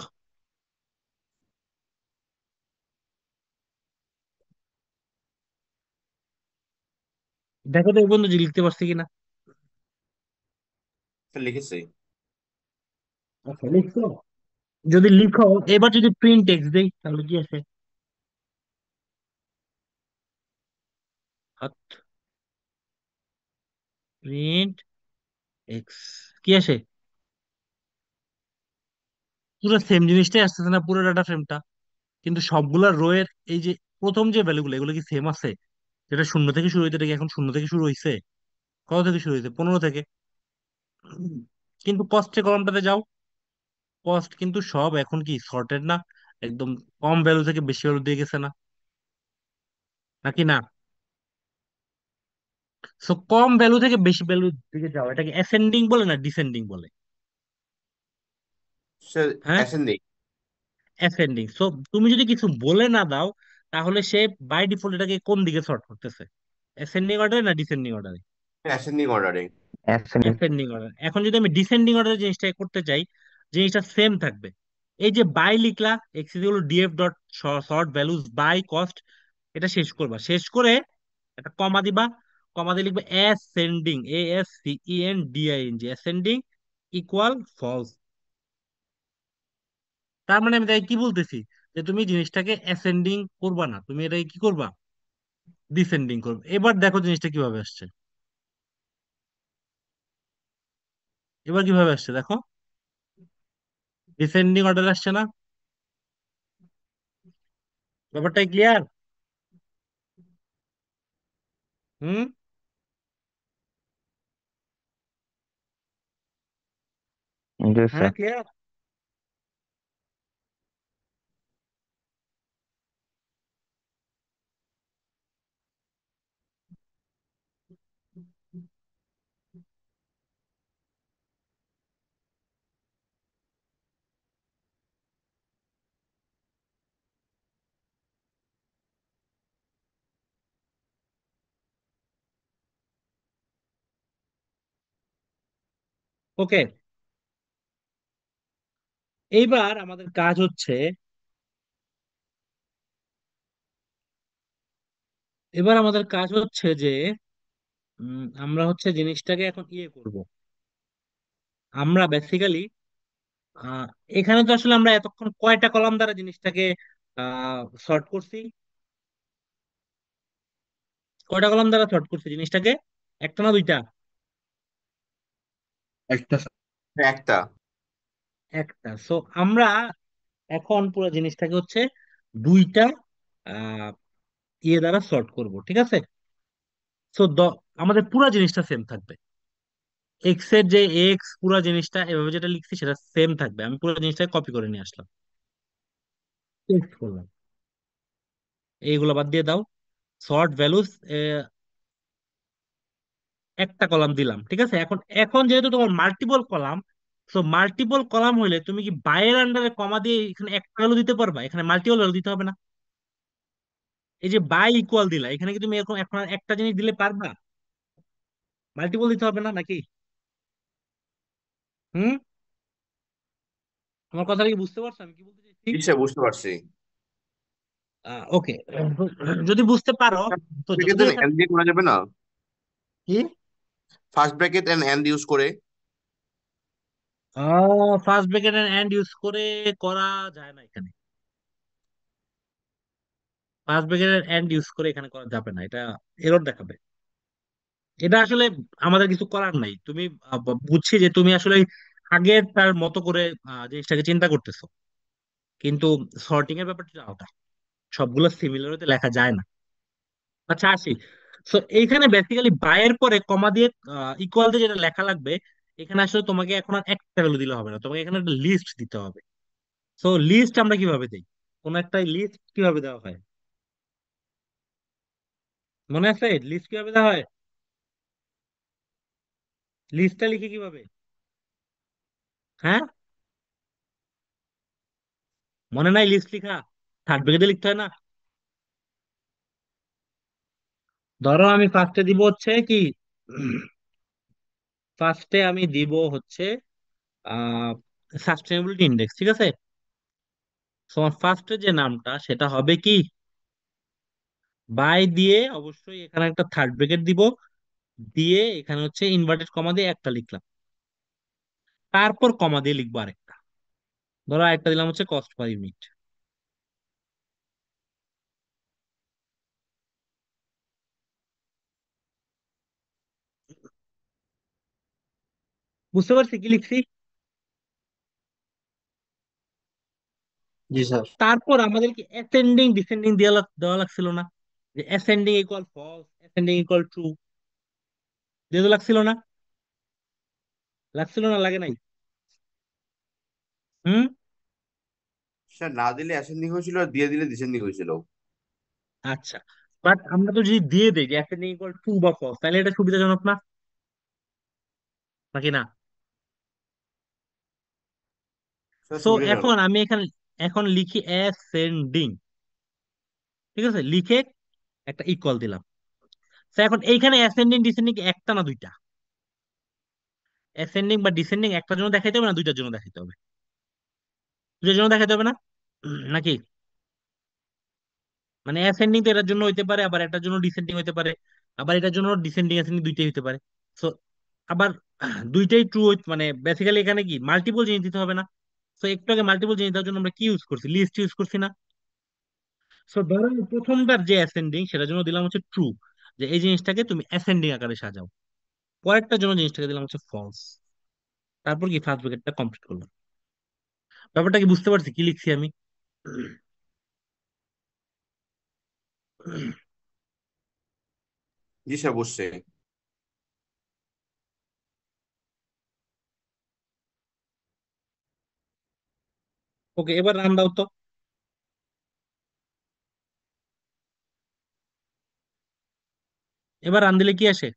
দেখো তো এই বন্ধু যে লিখতে পারছি কিনা। লিখেছি। আচ্ছা লিখছো? যদি লিখো, এবার যদি প্রিন্ট টেক্সট দেই তাহলে কি আছে? প্রিন্ট এক্স, কি আসে? পুরো সেম জিনিসটাই আসতেছে না, পুরো ডাটা ফ্রেমটা, কিন্তু সবগুলা রো এর এই যে প্রথম যে ভ্যালুগুলো এগুলো কি সেম আছে? যেটা শূন্য থেকে শুরু হইতে, এটা কি এখন শূন্য থেকে শুরু হয়েছে? কত থেকে শুরু হয়েছে? 15 থেকে। কিন্তু কস্টে কলামটাতে যাও, কস্ট কিন্তু সব এখন কি সর্টেড না? একদম কম ভ্যালু থেকে বেশি ভ্যালু দিয়ে গেছে না, নাকি না? সো কম ভ্যালু থেকে বেশি ভ্যালু দিকে যাও, এটাকে অ্যাসেন্ডিং বলে না ডিসেন্ডিং বলে? সে হ্যাঁ, অ্যাসেন্ডিং। অ্যাসেন্ডিং। সো তুমি যদি কিছু বলে না দাও, তাহলে সে বাই ডিফল্ট এটাকে কোন দিকে সর্ট করতেছে? অ্যাসেন্ডিং অর্ডারে না ডিসেন্ডিং অর্ডারে? Ascending ordering. Ascending. Ascending order. এখন যদি আমি ডিসেন্ডিং অর্ডারে জিনিসটা করতে চাই, জিনিসটা সেম থাকবে। এই যে বাই লিখলা, x equal to DF dot sort values by cost, এটা শেষ করবা, শেষ করে একটা কমা দিবা, কমা দিয়ে লিখবে ascending, ASCENDING, ascending equal false. তার মানে আমি তাই কি বলতেছি, যে তুমি জিনিসটাকে অ্যাসেন্ডিং করবা না, তুমি এটাকে কি করবা? ডিসেন্ডিং করবে। এবার দেখো জিনিসটা কিভাবে আসছে, এবার কিভাবে আসছে দেখো, ডিসেন্ডিং অর্ডার আসছে না? ব্যাপারটাই ক্লিয়ার? হুম। জি হ্যাঁ স্যার। ক্লিয়ার। ওকে, এইবার আমাদের কাজ হচ্ছে, এবার আমাদের কাজ হচ্ছে যে আমরা হচ্ছে জিনিসটাকে এখন ইয়ে করব। আমরা বেসিক্যালি এখানে তো আসলে আমরা এতক্ষণ কয়টা কলাম দ্বারা জিনিসটাকে সর্ট করছি? কয়টা কলাম দ্বারা সর্ট করছি জিনিসটাকে? একটা না দুইটা? একটা। একটা। একটা। সো আমরা এখন পুরো জিনিসটাকে হচ্ছে দুইটা আহ ইয়ে দ্বারা সর্ট করব, ঠিক আছে? সো আমাদের পুরো জিনিসটা সেম থাকবে, এক্স এর যে এক্স পুরো জিনিসটা এভাবে যেটা লিখছি সেটা সেম থাকবে। আমি পুরো জিনিসটাকে কপি করে নিয়ে আসলাম, পেস্ট করলাম, এইগুলো বাদ দিয়ে দাও। সর্ট ভ্যালুস একটা কলাম দিলাম, ঠিক আছে? এখন এখন যেহেতু তোমার multiple column, so multiple column হইলে তুমি কি বাইয়ের আন্ডারে কমা দিয়ে এখানে একটা ভ্যালু দিতে পারবা? এখানে মাল্টিপল ভ্যালু দিতে হবে না? এই যে বাই ইকুয়াল দিলা, এখানে কি তুমি এরকম এখন আর একটা জিনিস দিলে পারবা? মাল্টিপল দিতে হবে না নাকি? হুম। আমার কথাটা কি বুঝতে পারছো আমি কি বলতে চাইছি? নিশ্চয় বুঝতে পারছি। ওকে, যদি বুঝতে পারো, তো ব্র্যাকেট যদি দেন এখানে এন্ড দিয়ে করা যাবে না? কি first bracket end end use করে। ফার্স্ট ব্র্যাকেট এন্ড ইউজ করে করা যায় না এখানে। ফার্স্ট ব্র্যাকেট এন্ড ইউজ করে এখানে করা যাবে না, এটা এরর দেখাবে। এটা আসলে আমাদের কিছু করার নাই। তুমি বুঝছি যে তুমি আসলে আগের তার মতো করে জিনিসটাকে চিন্তা করতেছো, কিন্তু সর্টিং এর ব্যাপারটা আলাদা, সবগুলো সিমিলার হতে লেখা যায় না। আচ্ছা আসি। সো এইখানে বেসিক্যালি বায়ের পরে কমা দিয়ে ইকুয়াল দিয়ে যেটা লেখা লাগবে, এখানে আসলে তোমাকে এখন আর একটা ভ্যালু দিলে হবে না, তোমাকে এখানে একটা লিস্ট দিতে হবে। সো লিস্ট আমরা কিভাবে দেই? কোন একটা লিস্ট কিভাবে দেওয়া হয় মনে আছে? লিস্ট কিভাবে দেওয়া হয়? লিস্টটা লিখে কিভাবে? হ্যাঁ। মনে নাই লিস্ট লিখা? থার্ড ব্র্যাকেটে লিখতে হয় না? ধরো আমি ফার্স্টে দিব হচ্ছে কি, ফার্স্টে আমি দিব হচ্ছে আহ সাস্টেনেবিলিটি ইন্ডেক্স, ঠিক আছে? তোমার ফার্স্টে যে নামটা সেটা হবে কি, বাই দিয়ে অবশ্যই এখানে একটা থার্ড ব্র্যাকেট দিব, দিয়ে এখানে হচ্ছে ইনভার্টেড কমা দিয়ে একটা লিখলাম, তারপর কমা দিয়ে লিখবো আরেকটা। ধরো আরেকটা দিলাম হচ্ছে কস্ট পার ইউনিট। বুঝতে পারছি কি লিখছি? জি স্যার। তারপর আমাদের কি অ্যাসেন্ডিং ডিসেন্ডিং দেওয়া লাগছিল না? যে ascending equal false, ascending equal true, দিয়ে তো লাগছিল না? লাগছিল না, লাগে নাই? হুম। স্যার না দিলে অ্যাসেন্ডিং হয়েছিল, আর দিয়ে দিলে ডিসেন্ডিং হয়েছিল। আচ্ছা, বাট আমরা তো যদি দিয়ে দেই যে অ্যাসেন্ডিং ইকুয়াল ট্রু বা ফলস, তাহলে এটা সুবিধাজনক না, নাকি না? স্যার সো এখন সুবিধাজনক। আমি এখানে এখন লিখি অ্যাসেন্ডিং, ঠিক আছে? লিখে একটা ইকুয়াল দিলাম। তো এখন এইখানে অ্যাসেন্ডিং ডিসেন্ডিং একটা না দুইটা? অ্যাসেন্ডিং বা ডিসেন্ডিং একটার জন্য দেখাইতে হবে না দুইটার জন্য দেখাইতে হবে? দুইটার জন্য দেখাইতে হবে না? নাকি? মানে অ্যাসেন্ডিং তো এটার জন্য হইতে পারে, আবার এটার জন্য ডিসেন্ডিং হইতে পারে, আবার এটার জন্য ডিসেন্ডিং অ্যাসেন্ডিং দুইটাই হইতে পারে। সো আবার দুইটাই ট্রু মানে বেসিক্যালি এখানে কি মাল্টিপল জিনিস দিতে হবে না? সো একটু আগে মাল্টিপল জিনিস দেওয়ার জন্য আমরা কি ইউজ করছি, লিস্ট ইউজ করছি না? সো ধরো প্রথমবার যে অ্যাসেন্ডিং সেটার জন্য দিলাম হচ্ছে ট্রু, যে এই জিনিসটাকে তুমি অ্যাসেন্ডিং আকারে সাজাও। পরেরটার জন্য জিনিসটাকে দিলাম হচ্ছে ফলস। তারপর কি ফার্স্ট ব্র্যাকেটটা কমপ্লিট করলাম। ব্যাপারটা কি বুঝতে পারছি কি লিখছি আমি? জি স্যার, বুঝছে। ওকে, এবার রান দাও তো। এবার রান দিলে কি আসে?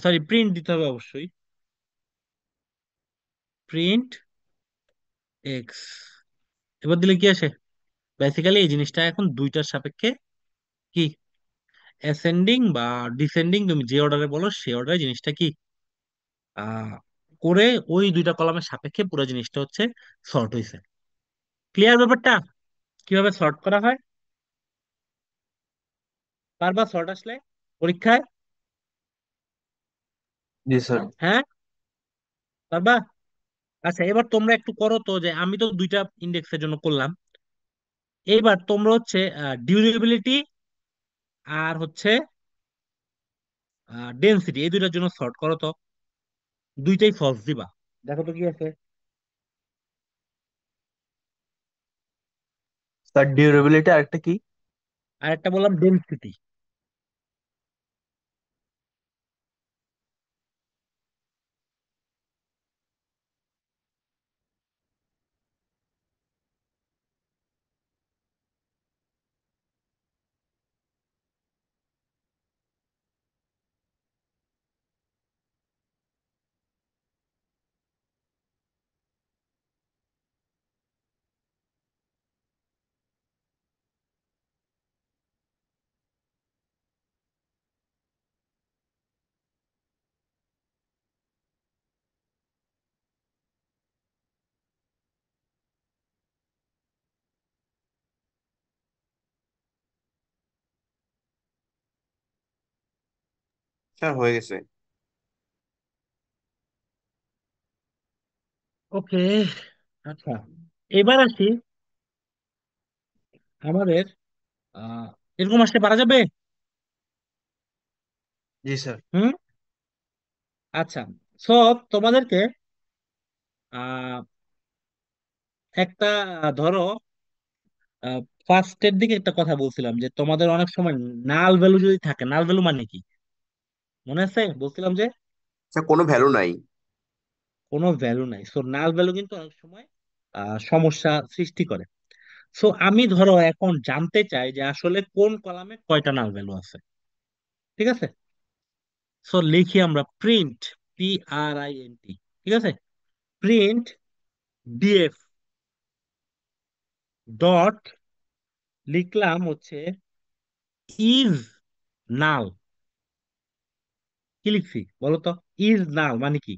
সরি, প্রিন্ট দিতে হবে অবশ্যই। প্রিন্ট এক্স, এবার দিলে কি আসে? বেসিক্যালি এই জিনিসটা এখন দুইটার সাপেক্ষে কি অ্যাসেন্ডিং বা ডিসেন্ডিং, তুমি যে অর্ডারে বলো সেই অর্ডারে জিনিসটা কি আহ করে ওই দুইটা কলামের সাপেক্ষে পুরো জিনিসটা হচ্ছে সর্ট হয়েছে। ক্লিয়ার ব্যাপারটা? কিভাবে সর্ট করা হয়? বারবার সর্ট আসলে পরীক্ষায়? জি স্যার। হ্যাঁ, পারবা? আচ্ছা, এবার তোমরা একটু করো তো, যে আমি তো দুইটা ইন্ডেক্সের জন্য করলাম, এইবার তোমরা হচ্ছে ডিউরেবিলিটি আর হচ্ছে ডেনসিটি, এই দুইটার জন্য সর্ট করো তো। দুইটাই ফলস দিবা, দেখো তো কি আছে। স্যার ডিউরেবিলিটি আরেকটা কি? আর একটা বললাম ডেনসিটি। স্যার হয়ে গেছে। ওকে, আচ্ছা, এবার আসি আমাদের এরকম আসতে পারা যাবে? জি স্যার। হুম। আচ্ছা, সো তোমাদেরকে আহ একটা ধরো ফার্স্টের দিকে একটা কথা বলছিলাম যে তোমাদের অনেক সময় নাল ভ্যালু যদি থাকে, নাল ভ্যালু মানে কি মনে আছে? বলছিলাম যে স্যার কোনো ভ্যালু নাই। কোনো ভ্যালু নাই। সো নাল ভ্যালু কিন্তু অনেক সময় সমস্যা সৃষ্টি করে। সো আমি ধরো এখন জানতে চাই যে আসলে কোন কলামে কয়টা নাল ভ্যালু আছে, ঠিক আছে? সো লিখি আমরা প্রিন্ট, PRINT, ঠিক আছে? প্রিন্ট ডিএফ, ডট লিখলাম হচ্ছে ইজ নাল। কি লিখছি বলো তো? ইজ নাল মানে কি?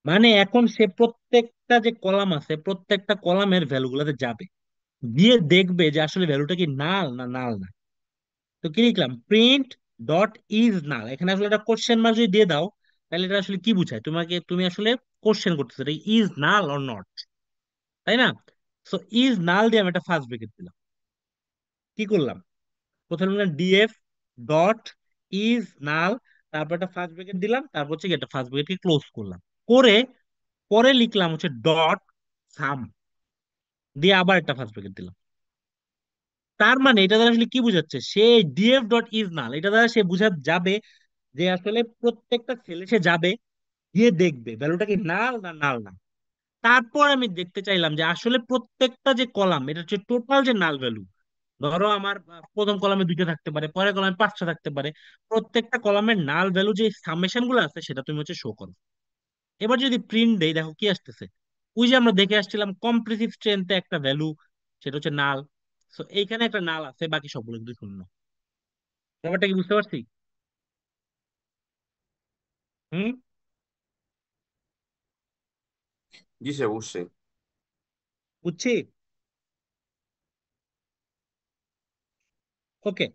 মানে এখন সে প্রত্যেকটা যে কলাম আছে প্রত্যেকটা কলামের ভ্যালু গুলাতে যাবে, গিয়ে দেখবে যে আসলে ভ্যালুটা কি নাল না নাল না। তো কি লিখলাম? Print dot is null. এখানে আসলে একটা কোশ্চেন মার্ক যদি দিয়ে দাও তাহলে এটা আসলে কি বুঝায়? তুমি আসলে কোশ্চেন করতেছো এটা ইজ নাল অর নট, তাই না? সো ইজ নাল দিয়ে আমি একটা ফার্স্ট ব্রেকেট দিলাম। কি করলাম? প্রথমে লিখলাম ডিএফ ডট ইজ নাল, তারপর একটা ফার্স্ট ব্রেকেট দিলাম, তারপর হচ্ছে কি একটা ফার্স্ট ব্রেকেটকে ক্লোজ করলাম করে পরে লিখলাম হচ্ছে ডট সাম দিয়ে আবার একটা ফার্স্ট ব্রেকেট দিলাম। তার মানে এটা দ্বারা আসলে কি বোঝাচ্ছে? সে ডিএফ ডট ইজ নাল এটা দ্বারা সে বুঝা যাবে যে আসলে প্রত্যেকটা সেলে সে যাবে, গিয়ে দেখবে ভ্যালুটা কি নাল না নাল না। তারপর আমি দেখতে চাইলাম যে আসলে প্রত্যেকটা যে কলাম এটা হচ্ছে টোটাল যে নাল ভ্যালু। ধরো আমার প্রথম কলামে দুইটা থাকতে পারে, পরের কলামে পাঁচটা থাকতে পারে, প্রত্যেকটা কলামের নাল ভ্যালু যে সামেশন গুলো আছে সেটা তুমি হচ্ছে শো করো। এবার যদি প্রিন্ট দেই দেখো কি আসতেছে। ওই যে আমরা দেখে আসছিলাম কম্প্রেসিভ স্ট্রেংথে একটা ভ্যালু, সেটা হচ্ছে নাল। সো এইখানে একটা নাল আছে, বাকি সবগুলো কিন্তু শূন্য। ব্যাপারটা কি বুঝতে পারছি? হুম। জি স্যার, অবশ্যই। বুঝছি। ওকে।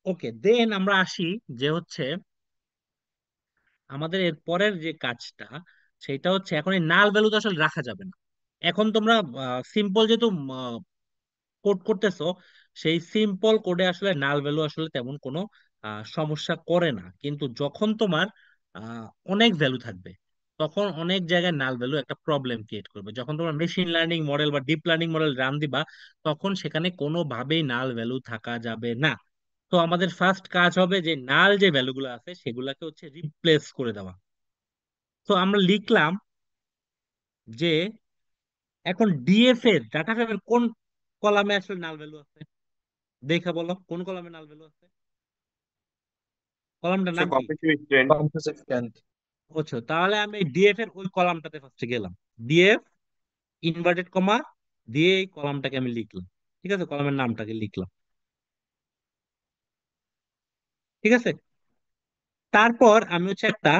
ওকে দেন আমরা আসি যে হচ্ছে আমাদের এর পরের যে কাজটা, সেটা হচ্ছে এখন এই নাল ভ্যালু তো আসলে রাখা যাবে না। এখন তোমরা সিম্পল যেহেতু কোড করতেছো, সেই সিম্পল কোডে আসলে নাল ভ্যালু আসলে তেমন কোনো সমস্যা করে না। কিন্তু যখন তোমার অনেক ভ্যালু থাকবে তখন অনেক জায়গায় নাল ভ্যালু একটা প্রবলেম ক্রিয়েট করবে। যখন তোমার মেশিন লার্নিং মডেল বা ডিপ লার্নিং মডেল রান দিবা তখন সেখানে কোনোভাবেই নাল ভ্যালু থাকা যাবে না। তো আমাদের ফার্স্ট কাজ হবে যে নাল যে ভ্যালুগুলো আছে সেগুলোকে হচ্ছে রিপ্লেস করে দেওয়া। তো আমরা লিখলাম যে এখন ডিএফ এর ডাটা ফ্রেমের কোন কলামে আসলে নাল ভ্যালু আছে, দেখে বলো কোন কলামে নাল ভ্যালু আছে। কলামটার সে নাম কি? Competitive strength. Composite strength. বুঝছো? তাহলে আমি ডিএফ এর ওই কলামটাতে ফার্স্টে গেলাম, ডিএফ ইনভার্টেড কমা দিয়ে এই কলামটাকে আমি লিখলাম। ঠিক আছে, কলামের নামটাকে লিখলাম। ঠিক আছে। তারপর আমি হচ্ছে একটা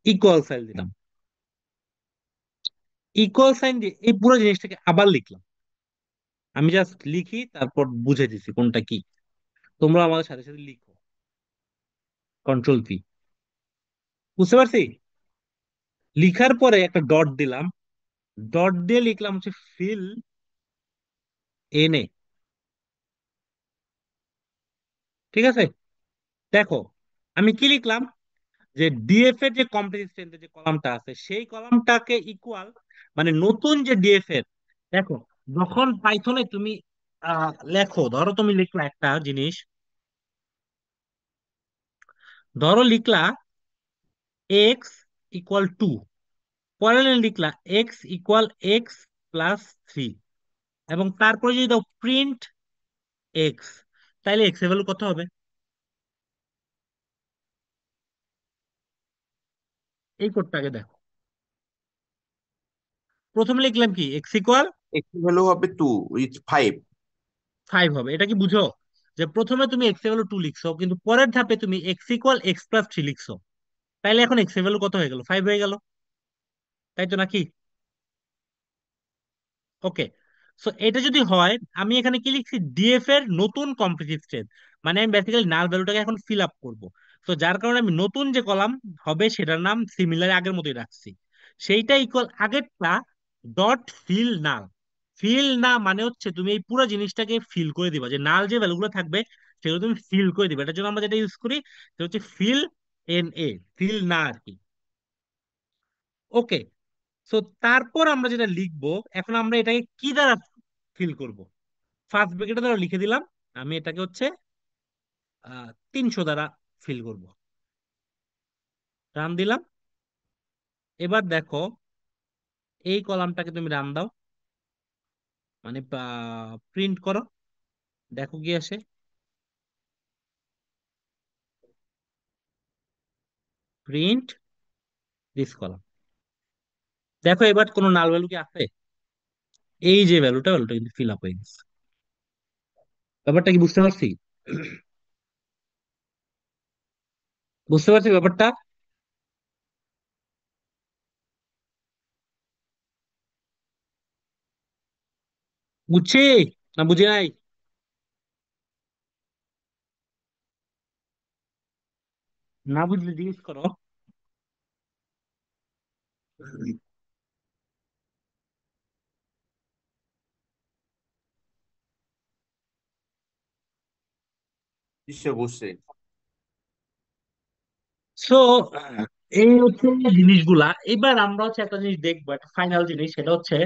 ইকুয়াল সাইন দিলাম। ইকুয়াল সাইন দিয়ে এই পুরো জিনিসটাকে আবার লিখলাম। আমি জাস্ট লিখি তারপর বুঝে দিছি কোনটা কি। তোমরা আমাদের সাথে সাথে লিখো। Control P. বুঝতে পারছি? লিখার পরে একটা ডট দিলাম, ডট দিয়ে লিখলাম হচ্ছে ফিল এন এ। ঠিক আছে। দেখো আমি কি লিখলাম, যে ডিএফ এর যে কমপ্লিট স্ট্রেংথের যে কলামটা আছে সেই কলামটাকে ইকুয়াল, মানে নতুন যে ডিএফ এর। দেখো যখন পাইথনে তুমি লেখো, ধরো তুমি লিখলা একটা জিনিস, ধরো লিখলা এক্স ইকুয়াল টু, পরে লিখলা x equal x plus three, এবং তারপরে যদি দাও প্রিন্ট এক্স, তাহলে এক্স এর ভ্যালু কত হবে? এই কোডটাকে দেখো। প্রথমে লিখলাম কি এক্স ইকুয়াল এক্স ভ্যালু হবে 2 উইথ 5। ফাইভ হবে। এটা কি বুঝো যে প্রথমে তুমি এক্স এর ভ্যালু টু লিখছো কিন্তু পরের ধাপে তুমি x equal x plus three লিখছো, তাইলে এখন এক্স এর ভ্যালু কত হয়ে গেল? ফাইভ হয়ে গেল, তাই তো নাকি? ওকে। সো এটা যদি হয়, আমি এখানে কি লিখছি? ডিএফ এর নতুন কম্পিটিটিভ স্ট্রেংথ, মানে আমি বেসিক্যালি নাল ভ্যালুটাকে এখন ফিল আপ করবো। তো যার কারণে আমি নতুন যে কলাম হবে সেটার নাম সিমিলার আগের মতোই রাখছি, সেইটা ইকুয়াল আগেরটা ডট ফিল নাল। ফিল না মানে হচ্ছে তুমি এই পুরো জিনিসটাকে ফিল করে দিবা, যে নাল যে ভ্যালুগুলো থাকবে সেগুলো তুমি ফিল করে দিবা। এটার জন্য আমরা যেটা ইউজ করি সেটা হচ্ছে ফিল এন এ, ফিল না আর কি। ওকে। সো তারপর আমরা যেটা লিখবো, এখন আমরা এটাকে কি দ্বারা ফিল করব? ফার্স্ট ব্র্যাকেটে দ্বারা লিখে দিলাম, আমি এটাকে হচ্ছে 300 দ্বারা ফিল করব। রান দিলাম। এবার দেখো এই কলামটাকে তুমি রান দাও, মানে প্রিন্ট করো, দেখো কি আসে। Print this column. দেখো এবার কোনো নাল ভ্যালু কি আছে? এই যে ভ্যালুটা কিন্তু ফিল আপ হয়ে গেছে। ব্যাপারটা কি বুঝতে পারছি? বুঝতে পারছি ব্যাপারটা? বুঝছি না বুঝি নাই? না বুঝলে জিজ্ঞেস করো। নিশ্চয় বুঝছি। সো এই হচ্ছে জিনিসগুলা। এবার আমরা হচ্ছে একটা জিনিস দেখবো, একটা ফাইনাল জিনিস, সেটা হচ্ছে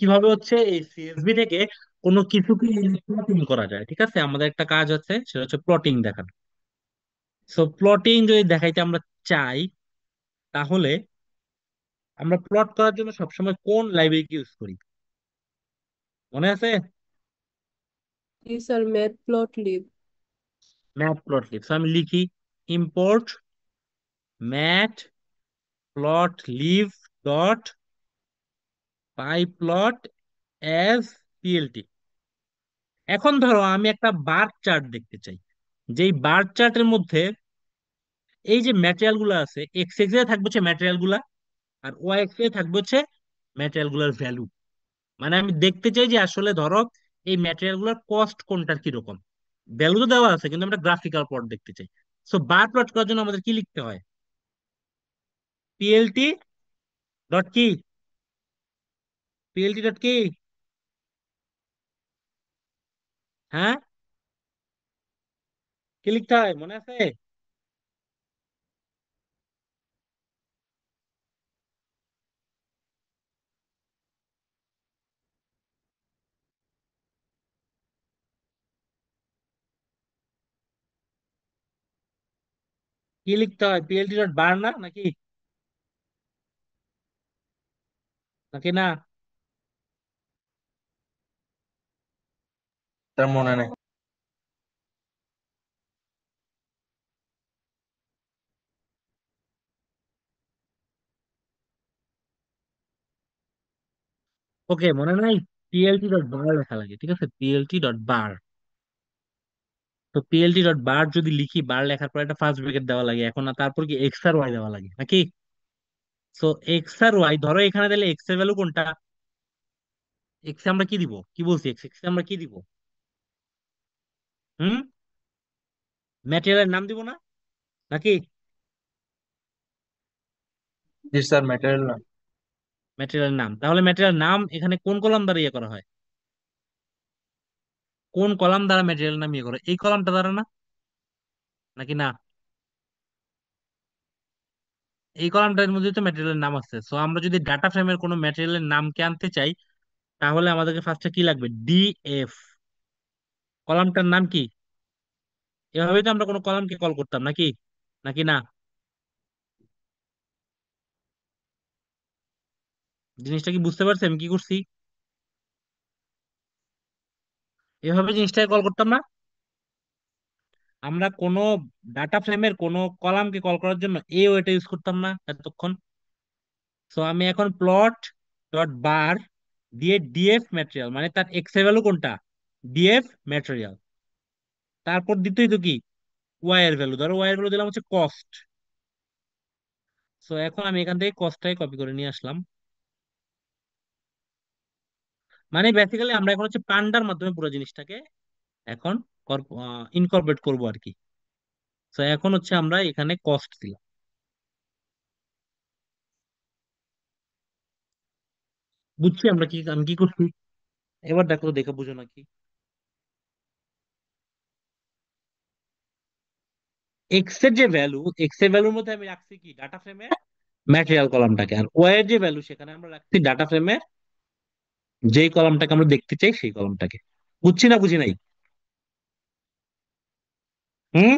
কিভাবে হচ্ছে এই সিএসভি থেকে কোনো কিছুকে প্লটিং করা যায়। ঠিক আছে, আমাদের একটা কাজ আছে, সেটা হচ্ছে প্লটিং দেখানো। সো প্লটিং যদি দেখাইতে আমরা চাই, তাহলে আমরা প্লট করার জন্য সবসময় কোন লাইব্রেরি ইউজ করি মনে আছে? জি স্যার, ম্যাথ প্লট লিব। ম্যাট প্লট লিব। আমি লিখি ইম্পোর্ট ম্যাট প্লট লিব ডট পাইপ্লট অ্যাজ পিএলটি। এখন ধরো আমি একটা বার চার্ট দেখতে চাই, যেই বার চার্টের মধ্যে এই যে ম্যাটেরিয়াল গুলো আছে, এক্স এক্স এ থাকবে হচ্ছে ম্যাটেরিয়াল গুলা, আর ওয়াই এক্স এ থাকবে হচ্ছে ম্যাটেরিয়াল গুলার ভ্যালু। মানে আমি দেখতে চাই যে আসলে ধরো এই ম্যাটেরিয়াল গুলোর কস্ট কোনটার কিরকম। ভ্যালু তো দেওয়া আছে, কিন্তু আমরা গ্রাফিক্যাল প্লট দেখতে চাই। সো বার প্লট করার জন্য আমাদের কি লিখতে হয়? পিএলটি ডট কি, পিএলটি ডট কি, হ্যাঁ, কি লিখতে হয় মনে আছে? কি লিখতে হয়? পিএলটি ডট বার না নাকি? নাকি না? তার মনে নেই। ওকে, মনে নাই? পিএলটি ডট বার লেখা লাগে, ঠিক আছে, পিএলটি ডট বার। তো পিএলটি ডট বার যদি লিখি, বার লেখার পর একটা ফার্স্ট ব্র্যাকেট দেওয়া লাগে, এখন আর তারপর কি এক্স আর ওয়াই দেওয়া লাগে নাকি? সো এক্স আর ওয়াই, ধরো এখানে দিলে এক্স এর ভ্যালু কোনটা? এক্স এ আমরা কি দিব, কি বলছি, এক্স এক্স এ আমরা কি দিব? হুম, ম্যাটেরিয়ালের নাম দিব না নাকি? জি স্যার, ম্যাটেরিয়াল না। ম্যাটেরিয়ালের নাম, তাহলে ম্যাটেরিয়াল নাম এখানে কোন কলাম দ্বারা ইয়ে করা হয়? কোন কলাম দ্বারা ম্যাটেরিয়াল নাম ইয়ে করে? এই কলামটা দ্বারা না, নাকি না? এই কলামটার মধ্যে তো ম্যাটেরিয়ালের নাম আছে। সো আমরা যদি ডাটা ফ্রেমের কোনো ম্যাটেরিয়ালের নামকে আনতে চাই, তাহলে আমাদেরকে ফার্স্টে কি লাগবে? ডিএফ। কলামটার নাম কি? এভাবেই তো আমরা কোনো কলামকে কল করতাম নাকি? নাকি না? জিনিসটা কি বুঝতে পারছি আমি কি করছি? এভাবে জিনিসটাকে কল করতাম না? আমরা কোনো ডাটা ফ্রেমের কোনো কলামকে কল করার জন্য এ ওয়েটা ইউজ করতাম না এতক্ষণ? সো আমি এখন প্লট ডট বার দিয়ে ডিএফ ম্যাটেরিয়াল, মানে তার এক্স এর ভ্যালু কোনটা? DF material. তারপর দিতেই তো কি, ওয়াই এর ভ্যালু, ধরো ওয়াই এর ভ্যালু দিলাম হচ্ছে কস্ট। সো এখন আমি এখান থেকে কস্টটাই কপি করে নিয়ে আসলাম। মানে বেসিক্যালি আমরা এখন হচ্ছে পান্ডার মাধ্যমে পুরো জিনিসটাকে এখন ইনকর্পোরেট করবো আর কি। তো এখন হচ্ছে আমরা এখানে কস্ট দিলাম। বুঝছি আমরা কি, আমি কি করছি? এবার দেখো তো, দেখে বুঝো নাকি? এক্স এর যে ভ্যালু, এক্স এর ভ্যালুর মধ্যে আমি রাখছি কি, ডাটা ফ্রেমের ম্যাটেরিয়াল কলামটাকে, আর ওয়াই এর যে ভ্যালু সেখানে আমরা রাখছি ডাটা ফ্রেমের যেই কলামটাকে আমরা দেখতে চাই সেই কলামটাকে। বুঝছি না বুঝি নাই? হুম।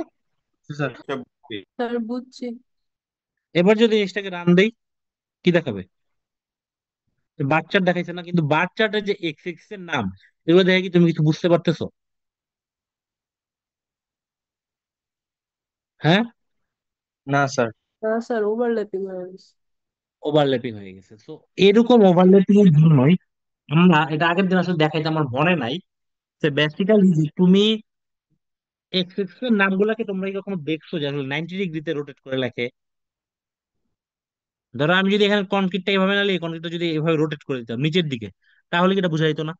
জি স্যার। নিশ্চয় বুঝছি। স্যার বুঝছি। এবার যদি জিনিসটাকে রান দেই, কি দেখাবে? বার চার্ট দেখাইছে না, কিন্তু বার চার্টের যে এক্স এক্স এর নাম, এগুলো দেখে কি তুমি কিছু বুঝতে পারতেছো? হ্যাঁ, না স্যার। না স্যার ওভারল্যাপিং হয়ে গেছে। ওভারল্যাপিং হয়ে গেছে। তো এরকম ওভারল্যাপিং এর জন্যই আমরা এটা আগের দিন আসলে দেখাইতে আমার মনে নাই, যে বেসিক্যালি তুমি এক্স এক্স এর নামগুলাকে তোমরা কি কখনো দেখছো যে আসলে 90 ডিগ্রিতে রোটেট করে লেখে? ধরো আমি যদি এখানে কনক্রিটটা এভাবে না লিখে কনক্রিটটা যদি এভাবে রোটেট করে দিতাম নিচের দিকে, তাহলে কি এটা বোঝা যেত না?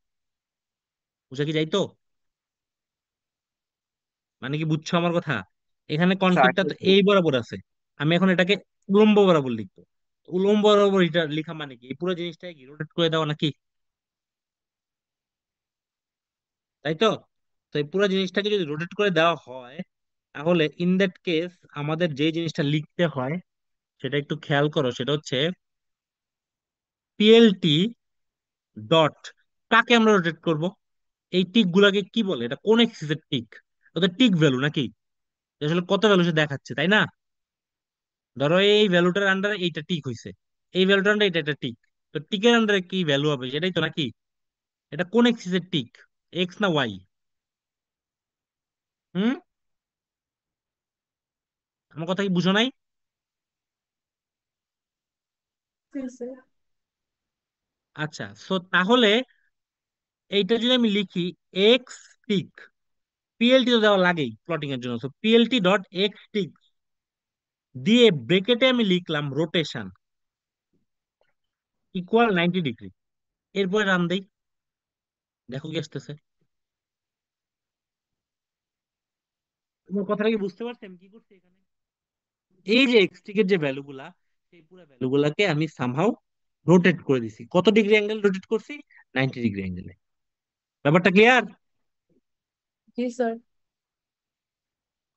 বোঝা কি যাইতো? মানে কি বুঝছো আমার কথা? এখানে আচ্ছা কনক্রিটটা আরেকটা তো একটু। এই বরাবর আছে, আমি এখন এটাকে উলম্ব বরাবর লিখবো। উলম্ব বরাবর এটা লেখা মানে কি এই পুরো জিনিসটাকে কি রোটেট করে দেওয়া নাকি? তাই তো? তো এই পুরো জিনিসটাকে যদি রোটেট করে দেওয়া হয়, তাহলে ইন দ্যাট কেস আমাদের যে জিনিসটা লিখতে হয় সেটা একটু খেয়াল করো, সেটা হচ্ছে পিএলটি ডট, কাকে আমরা রোটেট করব? এই টিক গুলাকে কি বলে? এটা কোন এক্সিস এর টিক? ওদের টিক ভ্যালু নাকি? যে আসলে কত ভ্যালু সে দেখাচ্ছে, তাই না? ধরো এই ভ্যালুটার আন্ডারে এইটা টিক হইছে, এই ভ্যালুটার আন্ডারে এটা একটা টিক, তো টিকের আন্ডারে কি ভ্যালু হবে সেটাই তো নাকি? এটা কোন এক্সিস এর টিক, এক্স না ওয়াই? হুম? আমার কথা কি বুঝো নাই? জি স্যার। আচ্ছা, সো তাহলে এইটা যদি আমি লিখি এক্স টিক, পিএলটি তো দেওয়া লাগেই প্লটিং এর জন্য, তো পিএলটি ডট এক্স টিক দিয়ে ব্রেকেটে আমি লিখলাম রোটেশন ইকুয়াল 90 ডিগ্রি, এরপরে রান দেই, দেখো কি আসতেছে। তোমার কথাটা কি বুঝতে পারছি আমি কি করছি এখানে? এই যে এক্স টিকের যে ভ্যালু গুলা, সেই পুরো ভ্যালু গুলাকে আমি সামহাউ রোটেট করে দিছি। কত ডিগ্রি অ্যাঙ্গেল রোটেট করছি? 90 ডিগ্রি অ্যাঙ্গেলে। ব্যাপারটা ক্লিয়ার? জি স্যার।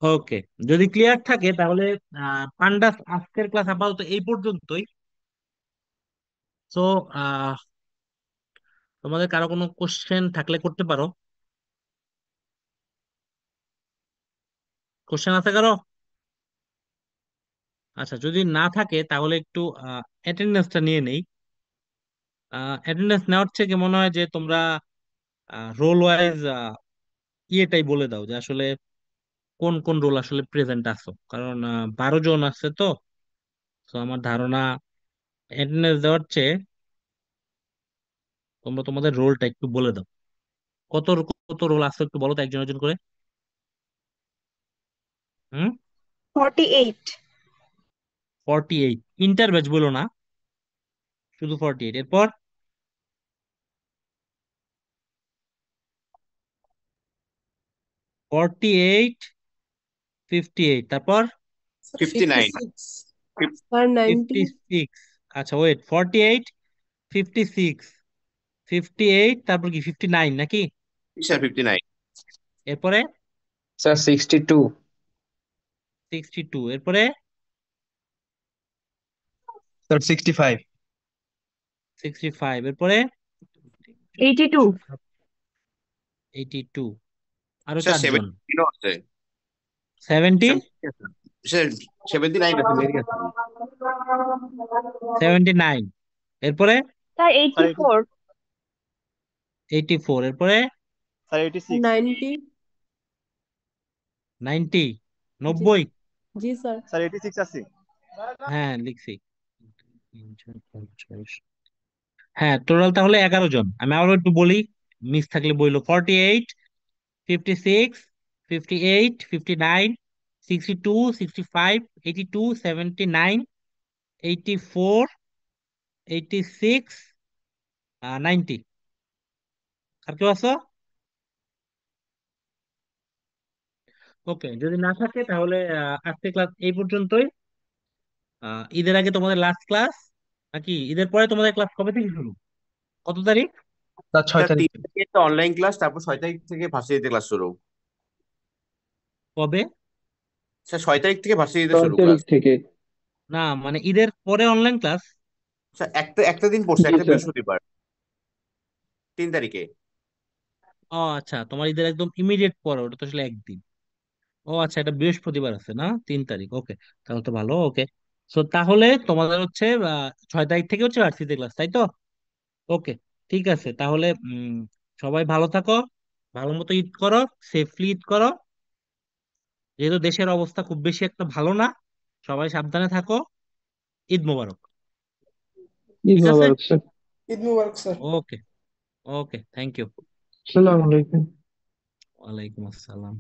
ওকে, যদি ক্লিয়ার থাকে তাহলে পান্ডাস আজকের ক্লাস আপাতত এই পর্যন্তই। তো তোমাদের কারো কোনো কোশ্চেন থাকলে করতে পারো। কোশ্চেন আছে কারো? আচ্ছা, যদি না থাকে তাহলে একটু অ্যাটেন্ডেন্সটা নিয়ে নেই। অ্যাটেন্ডেন্স নেওয়ার থেকে মনে হয় যে তোমরা রোল ওয়াইজ ইয়েটাই বলে দাও যে আসলে কোন কোন রোল আসলে প্রেজেন্ট আছো, কারণ 12 জন আছে তো। তো আমার ধারণা অ্যাটেন্ডেন্স দেওয়ার চেয়ে তোমরা তোমাদের রোলটা একটু বলে দাও। কত কত রোল আছে একটু বলো তো, একজন একজন করে। হুম? 48। 48? ইন্টার ব্যাচ বলো না, শুধু 48। এরপর 48, 58, তারপর 59। 56। স্যার 90। 56। আচ্ছা ওয়েট, 48, 56, 58, তারপর কি 59 নাকি? স্যার 59। এরপরে স্যার 62। 62, এরপরে স্যার 65। 65, এরপরে 82। 82, আরো স্যার 4 জন। 70 আছে। 70, স্যার 79 আছে, দেরি আছে। 79, এরপরে স্যার স্যার 84। 84, এরপরে স্যার 86। 90। 90, জি 90। জি স্যার। স্যার 86 আছে। হ্যাঁ লিখছি। 3, 4, 5, 6। হ্যাঁ, টোটাল তাহলে 11 জন। আমি আরো একটু বলি, মিস থাকলে বইলো। 48, 56, 58, 59, 62, 65, 82, 79, 84, 86, 90। আর কেউ আছো? ওকে, যদি না থাকে তাহলে আজকে ক্লাস এই পর্যন্তই। ঈদের আগে তোমাদের লাস্ট ক্লাস নাকি? ঈদের পরে তোমাদের ক্লাস কবে থেকে শুরু? কত তারিখ? স্যার 6 স্যার তারিখ 3 থেকে। তারিখে একটা অনলাইন ক্লাস, তারপর 6 তারিখ থেকে ভার্সিটিতে ক্লাস শুরু। কবে? স্যার 6 তারিখ থেকে ভার্সিটিতে 6 শুরু তারিখ ক্লাস। থেকে। না মানে ঈদের পরে অনলাইন ক্লাস? স্যার একটা একটা দিন পড়ছে, জি একটা স্যার। বৃহস্পতিবার, 3 তারিখে। ও আচ্ছা, তোমার ঈদের একদম ইমিডিয়েট পরে, ওটা তো আসলে একদিন। ও আচ্ছা, এটা বৃহস্পতিবার আছে না, 3 তারিখ। ওকে, তাহলে তো ভালো। ওকে, সো তাহলে তোমাদের হচ্ছে 6 তারিখ থেকে হচ্ছে ভার্সিটি ক্লাস, তাই তো? ওকে, ঠিক আছে তাহলে। সবাই ভালো থাকো, ভালো মতো ঈদ করো, সেফলি ঈদ করো। যেহেতু দেশের অবস্থা খুব বেশি একটা ভালো না, সবাই সাবধানে থাকো। ঈদ মোবারক। ঈদ ঠিক আছে। মোবারক স্যার। ঈদ মুবারক sir. Okay. Okay, thank you. আসসালামু আলাইকুম। ওয়ালাইকুম আসসালাম।